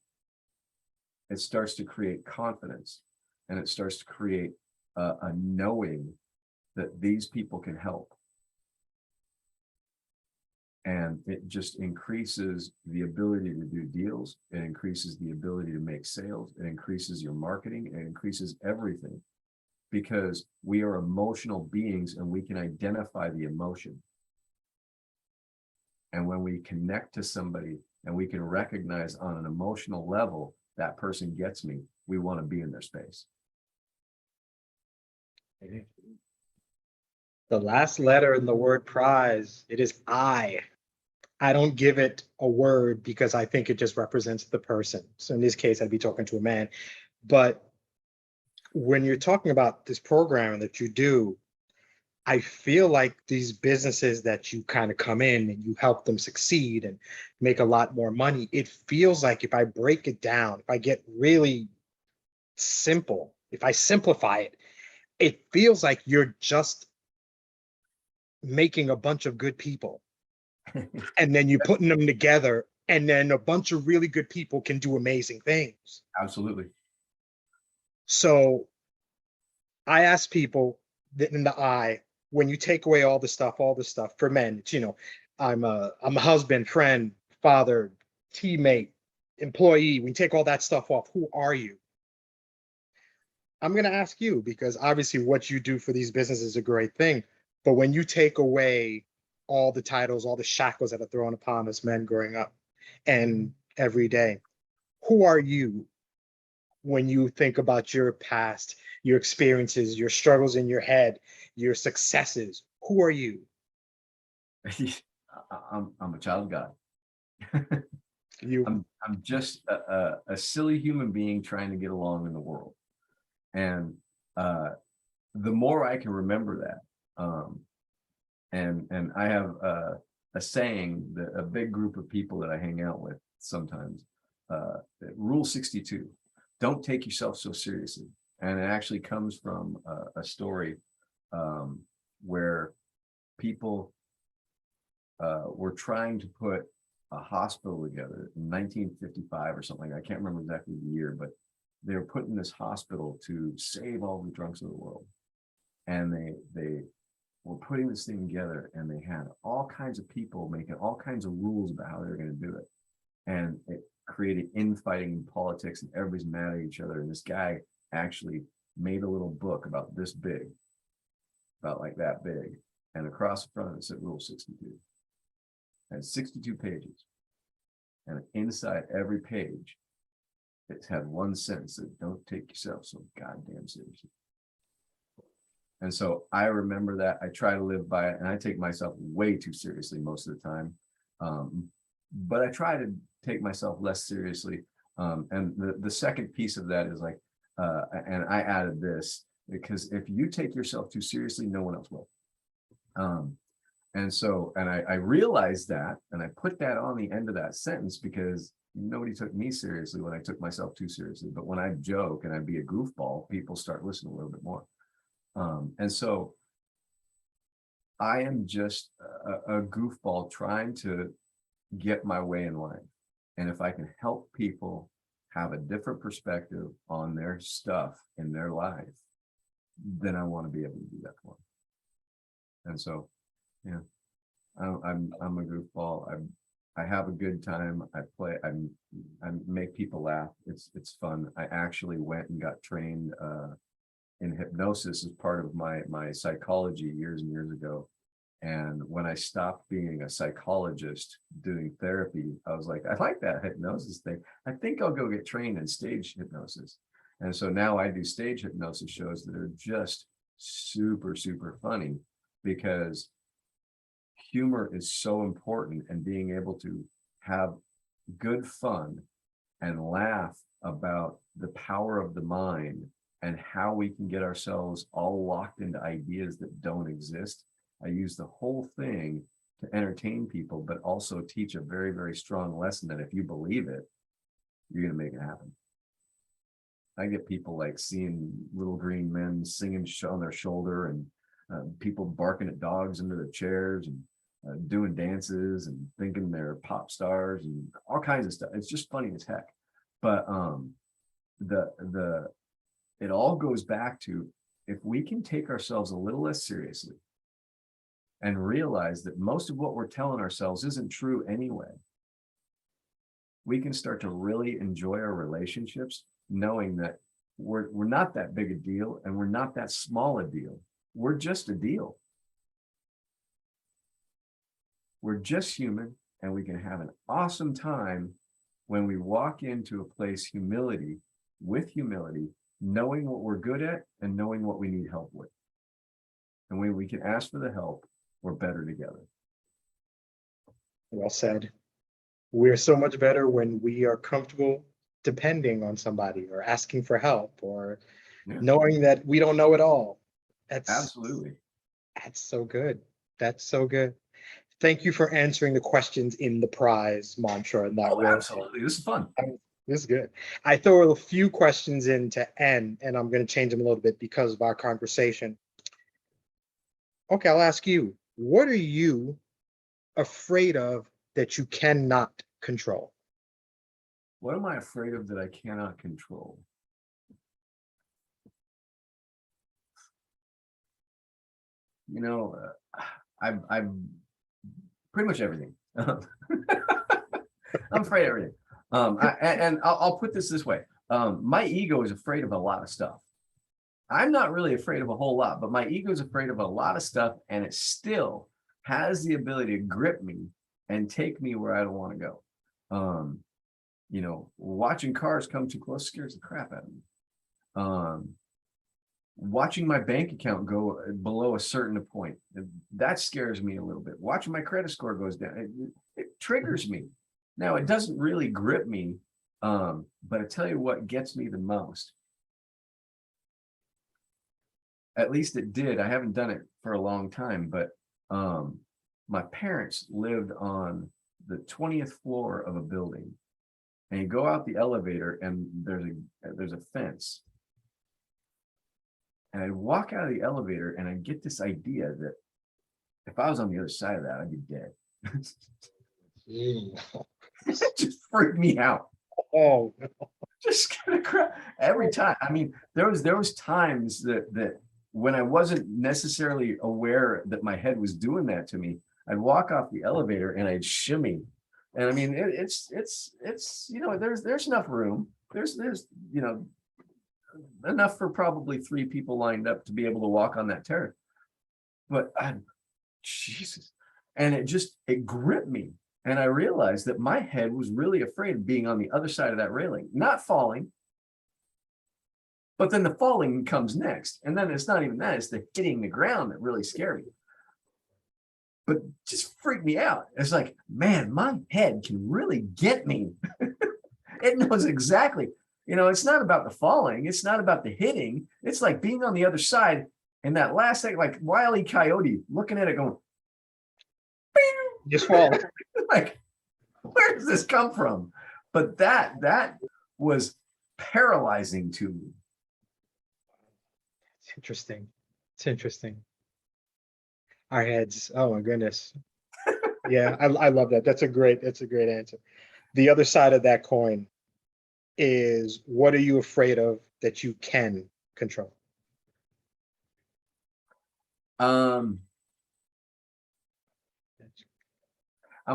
it starts to create confidence, and it starts to create a knowing that these people can help. And it just increases the ability to do deals. It increases the ability to make sales. It increases your marketing. It increases everything, because we are emotional beings and we can identify the emotion. And when we connect to somebody and we can recognize on an emotional level, that person gets me, we want to be in their space. The last letter in the word prize, it is I. I don't give it a word because I think it just represents the person. So in this case, I'd be talking to a man. But when you're talking about this program that you do, I feel like these businesses that you kind of come in and you help them succeed and make a lot more money, it feels like if I break it down, if I get really simple, if I simplify it, it feels like you're just making a bunch of good people and then you're putting them together, and then a bunch of really good people can do amazing things. Absolutely. So I ask people that in the I, when you take away all the stuff for men, it's, I'm a husband, friend, father, teammate, employee. When you take all that stuff off, who are you? I'm going to ask you, because obviously what you do for these businesses is a great thing. But when you take away all the titles, all the shackles that are thrown upon us men growing up and every day, who are you when you think about your past, your experiences, your struggles in your head, your successes? Who are you? I'm a child of God. You. I'm just a silly human being trying to get along in the world. And the more I can remember that, and I have a saying that a big group of people that I hang out with sometimes, Rule 62, don't take yourself so seriously. And it actually comes from a story where people were trying to put a hospital together in 1955 or something. I can't remember exactly the year, but they were putting this hospital to save all the drunks in the world. And they were putting this thing together, and they had all kinds of people making all kinds of rules about how they were going to do it. And it created infighting in politics, and everybody's mad at each other. And this guy actually made a little book about this big, about like that big. And across the front, it said Rule 62. And 62 pages. And inside every page, it had one sentence that don't take yourself so goddamn seriously. And so I remember that. I try to live by it, and I take myself way too seriously most of the time. But I try to take myself less seriously. And the second piece of that is like, and I added this, because if you take yourself too seriously, no one else will. And so, and I realized that, and I put that on the end of that sentence, because nobody took me seriously when I took myself too seriously. But when I joke and I be a goofball, people start listening a little bit more. And so I am just a goofball trying to get my way in life. And if I can help people have a different perspective on their stuff in their life, then I want to be able to do that for them. And so, yeah, I'm a goofball. I have a good time. I play. I make people laugh. It's fun. I actually went and got trained in hypnosis as part of my psychology years and years ago. And when I stopped being a psychologist doing therapy, I was like, I like that hypnosis thing. I think I'll go get trained in stage hypnosis. And so now I do stage hypnosis shows that are just super, super funny, because humor is so important, and being able to have good fun and laugh about the power of the mind and how we can get ourselves all locked into ideas that don't exist. I use the whole thing to entertain people, but also teach a very, very strong lesson that if you believe it, you're going to make it happen. I get people like seeing little green men singing on their shoulder, and people barking at dogs under their chairs, and doing dances and thinking they're pop stars and all kinds of stuff. It's just funny as heck. But it all goes back to, if we can take ourselves a little less seriously and realize that most of what we're telling ourselves isn't true anyway, we can start to really enjoy our relationships, knowing that we're not that big a deal and we're not that small a deal. We're just a deal. We're just human, and we can have an awesome time when we walk into a place with humility, knowing what we're good at and knowing what we need help with. And when we can ask for the help, we're better together. Well said. We're so much better when we are comfortable depending on somebody or asking for help or knowing that we don't know it all. Absolutely. That's so good. That's so good. Thank you for answering the questions in the prize mantra. And that absolutely. This is fun. This is good. I throw a few questions in to end, and I'm going to change them a little bit because of our conversation. Okay, I'll ask you, what are you afraid of that you cannot control? What am I afraid of that I cannot control? I'm pretty much everything. I'm afraid of everything. I'll put this way. My ego is afraid of a lot of stuff. I'm not really afraid of a whole lot, but my ego is afraid of a lot of stuff, and it still has the ability to grip me and take me where I don't want to go. Watching cars come too close scares the crap out of me. Watching my bank account go below a certain point, that scares me a little bit. Watching my credit score goes down, it triggers me. Now, it doesn't really grip me, but I tell you what gets me the most. At least it did. I haven't done it for a long time, but my parents lived on the 20th floor of a building, and you go out the elevator and there's a fence. And I'd walk out of the elevator and I'd get this idea that if I was on the other side of that, I'd be dead. It just freaked me out. Oh, Just kind of crap every time. I mean, there was times that when I wasn't necessarily aware that my head was doing that to me, I'd walk off the elevator and I'd shimmy. And I mean, it's there's enough room. There's enough for probably 3 people lined up to be able to walk on that terrace. But Jesus, and it gripped me. And I realized that my head was really afraid of being on the other side of that railing, not falling. But then the falling comes next. And then it's not even that, it's the hitting the ground that really scared me. But just freaked me out. It's like, man, my head can really get me. It knows exactly. It's not about the falling. It's not about the hitting. It's like being on the other side. And that last thing, like Wile E. Coyote, looking at it going, just fall. Like, where does this come from? But that was paralyzing to me. It's interesting. It's interesting. Our heads. Oh my goodness. Yeah, I love that. That's a great answer. The other side of that coin is, what are you afraid of that you can control? I'm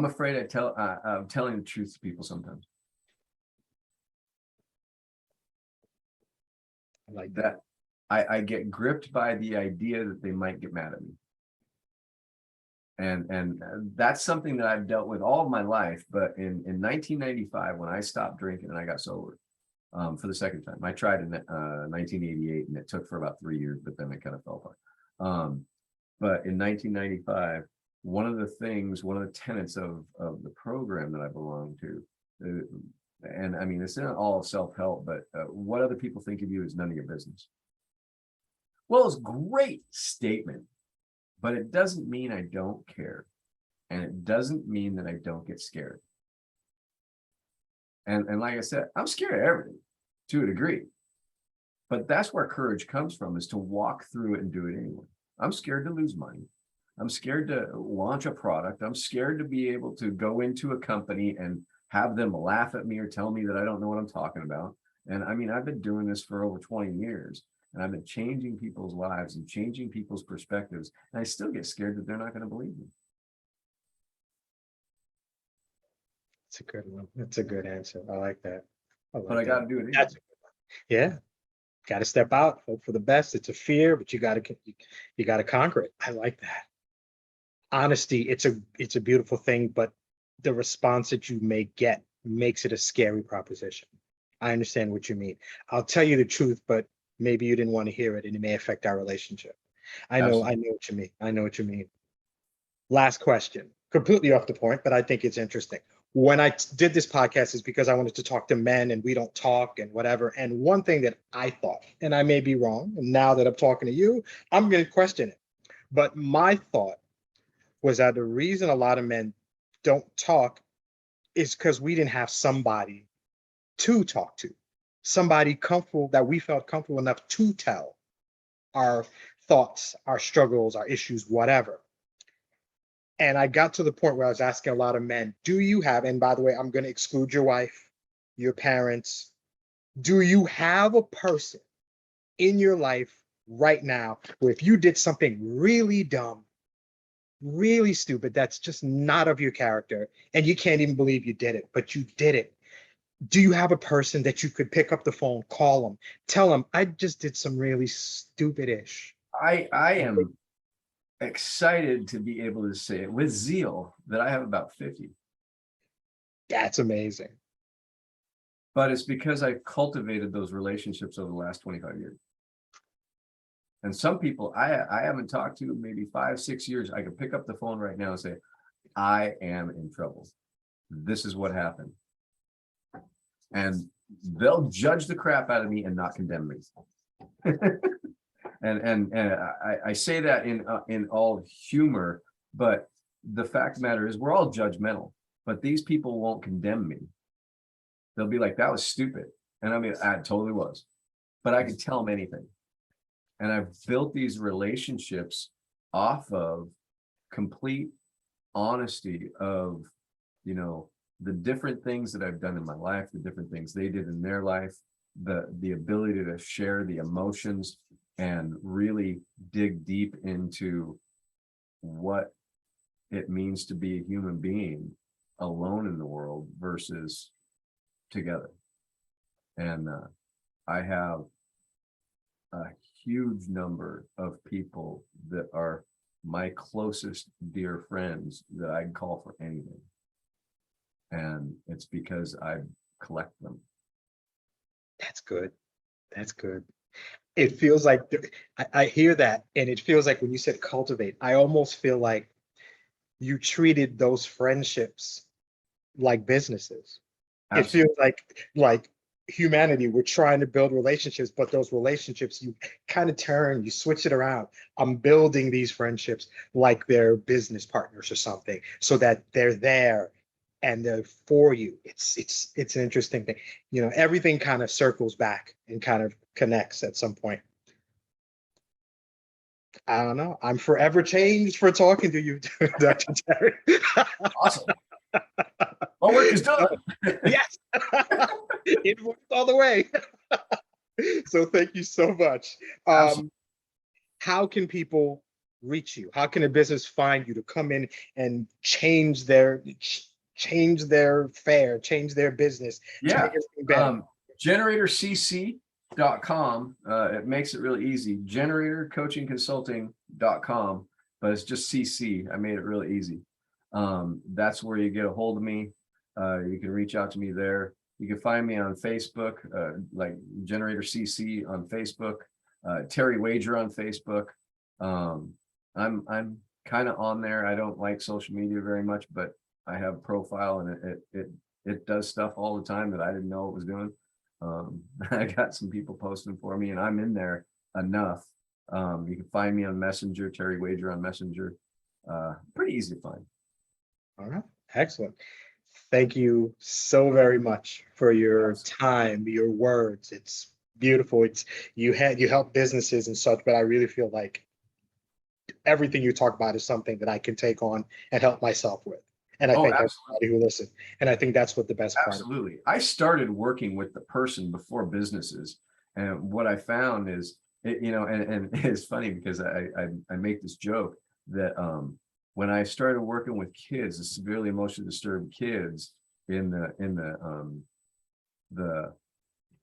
afraid of telling the truth to people sometimes. I like that. I get gripped by the idea that they might get mad at me. And that's something that I've dealt with all of my life. But in 1995, when I stopped drinking and I got sober for the second time, I tried in 1988, and it took for about 3 years, but then it kind of fell apart. But in 1995, one of the tenets of the program that I belong to, and I mean, it's not all self-help, but what other people think of you is none of your business. Well, it's a great statement, but it doesn't mean I don't care. And it doesn't mean that I don't get scared. And like I said, I'm scared of everything to a degree. But that's where courage comes from, is to walk through it and do it anyway. I'm scared to lose money. I'm scared to launch a product. I'm scared to be able to go into a company and have them laugh at me or tell me that I don't know what I'm talking about. And I mean, I've been doing this for over 20 years, and I've been changing people's lives and changing people's perspectives. And I still get scared that they're not going to believe me. It's a good one. It's a good answer. I like that. But I got to do it anyway. Yeah. Got to step out, hope for the best. It's a fear, but you got to conquer it. I like that. Honesty, it's a beautiful thing, but the response that you may get makes it a scary proposition. I understand what you mean. I'll tell you the truth, but maybe you didn't want to hear it, and it may affect our relationship. I know what you mean. I know what you mean. Last question, completely off the point, but I think it's interesting. When I did this podcast is because I wanted to talk to men, and we don't talk and whatever. And one thing that I thought, and I may be wrong, and now that I'm talking to you, I'm going to question it. But my thought was that the reason a lot of men don't talk is because we didn't have somebody to talk to, somebody comfortable that we felt comfortable enough to tell our thoughts, our struggles, our issues, whatever. And I got to the point where I was asking a lot of men, do you have, and by the way, I'm going to exclude your wife, your parents, do you have a person in your life right now where if you did something really dumb, really stupid, that's just not of your character, and you can't even believe you did it, but you did it? Do you have a person that you could pick up the phone, call them, tell them, I just did some really stupid-ish? I am excited to be able to say it with zeal that I have about 50. That's amazing. But it's because I've cultivated those relationships over the last 25 years. And some people I haven't talked to maybe 5-6 years. I can pick up the phone right now and say, I am in trouble. This is what happened. And they'll judge the crap out of me and not condemn me. and I say that in all humor, but the fact of the matter is we're all judgmental, but these people won't condemn me. They'll be like, that was stupid. And I mean, I totally was, but I could tell them anything. And I've built these relationships off of complete honesty of, the different things that I've done in my life, the different things they did in their life, the ability to share the emotions and really dig deep into what it means to be a human being alone in the world versus together. And I have a huge number of people that are my closest dear friends that I can call for anything. And it's because I collect them. That's good. That's good. It feels like I hear that, and it feels like when you said cultivate, I almost feel like you treated those friendships like businesses. Absolutely. It feels like humanity, we're trying to build relationships, but those relationships, you kind of you switch it around. I'm building these friendships like they're business partners or something, so that they're there and they're for you. It's an interesting thing. Everything kind of circles back and kind of connects at some point. I don't know. I'm forever changed for talking to you, Dr. Terry. Awesome. All work is done. Yes. It worked all the way. So thank you so much. How can people reach you? How can a business find you to come in and change their fare, change their business? Yeah. Better? GeneratorCC.com. It makes it really easy. GeneratorCoachingConsulting.com, but it's just CC. I made it really easy. That's where you get a hold of me. You can reach out to me there. You can find me on Facebook, like Generator CC on Facebook, Terry Wager on Facebook. I'm kind of on there. I don't like social media very much, but I have a profile, and it does stuff all the time that I didn't know it was doing. I got some people posting for me, and I'm in there enough. You can find me on Messenger, Terry Wager on Messenger. Pretty easy to find. All right, excellent. Thank you so very much for your time, your words. It's beautiful. You help businesses and such, but I really feel like everything you talk about is something that I can take on and help myself with. And I Oh, thank absolutely. everybody who listened. And I think that's what the best part of it. Absolutely. I started working with the person before businesses. And what I found is, and it's funny because I make this joke that when I started working with kids, the severely emotionally disturbed kids in the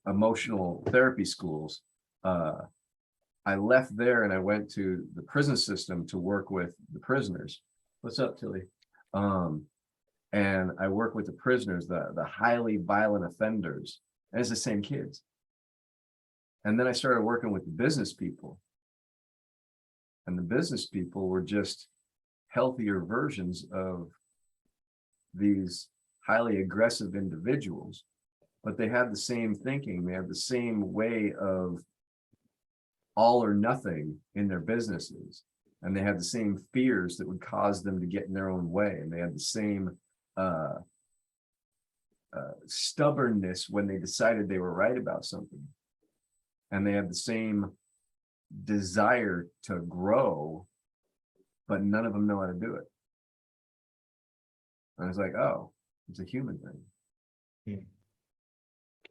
emotional therapy schools, I left there and I went to the prison system to work with the prisoners. What's up, Tilly? And I work with the prisoners, the highly violent offenders, and it's the same kids. And then I started working with the business people, and the business people were just healthier versions of these highly aggressive individuals, but they had the same thinking. They had the same way of all or nothing in their businesses, and they had the same fears that would cause them to get in their own way, and they had the same stubbornness when they decided they were right about something, and they had the same desire to grow, but none of them know how to do it. And I was like, oh, it's a human thing.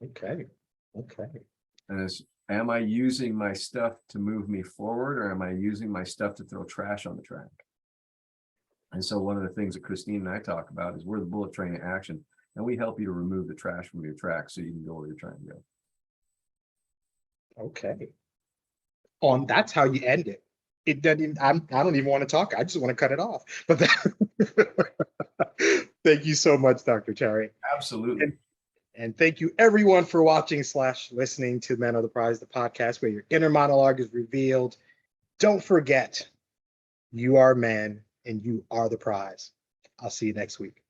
Okay. And it's, am I using my stuff to move me forward, or am I using my stuff to throw trash on the track? And so one of the things that Christine and I talk about is we're the bullet train in action, and we help you to remove the trash from your track so you can go where you're trying to go. Okay. That's how you end it. It doesn't even, I don't even want to talk. I just want to cut it off. But thank you so much, Dr. Terry. Absolutely. And thank you everyone for watching / listening to Men of the Prize, the podcast where your inner monologue is revealed. Don't forget, you are a man and you are the prize. I'll see you next week.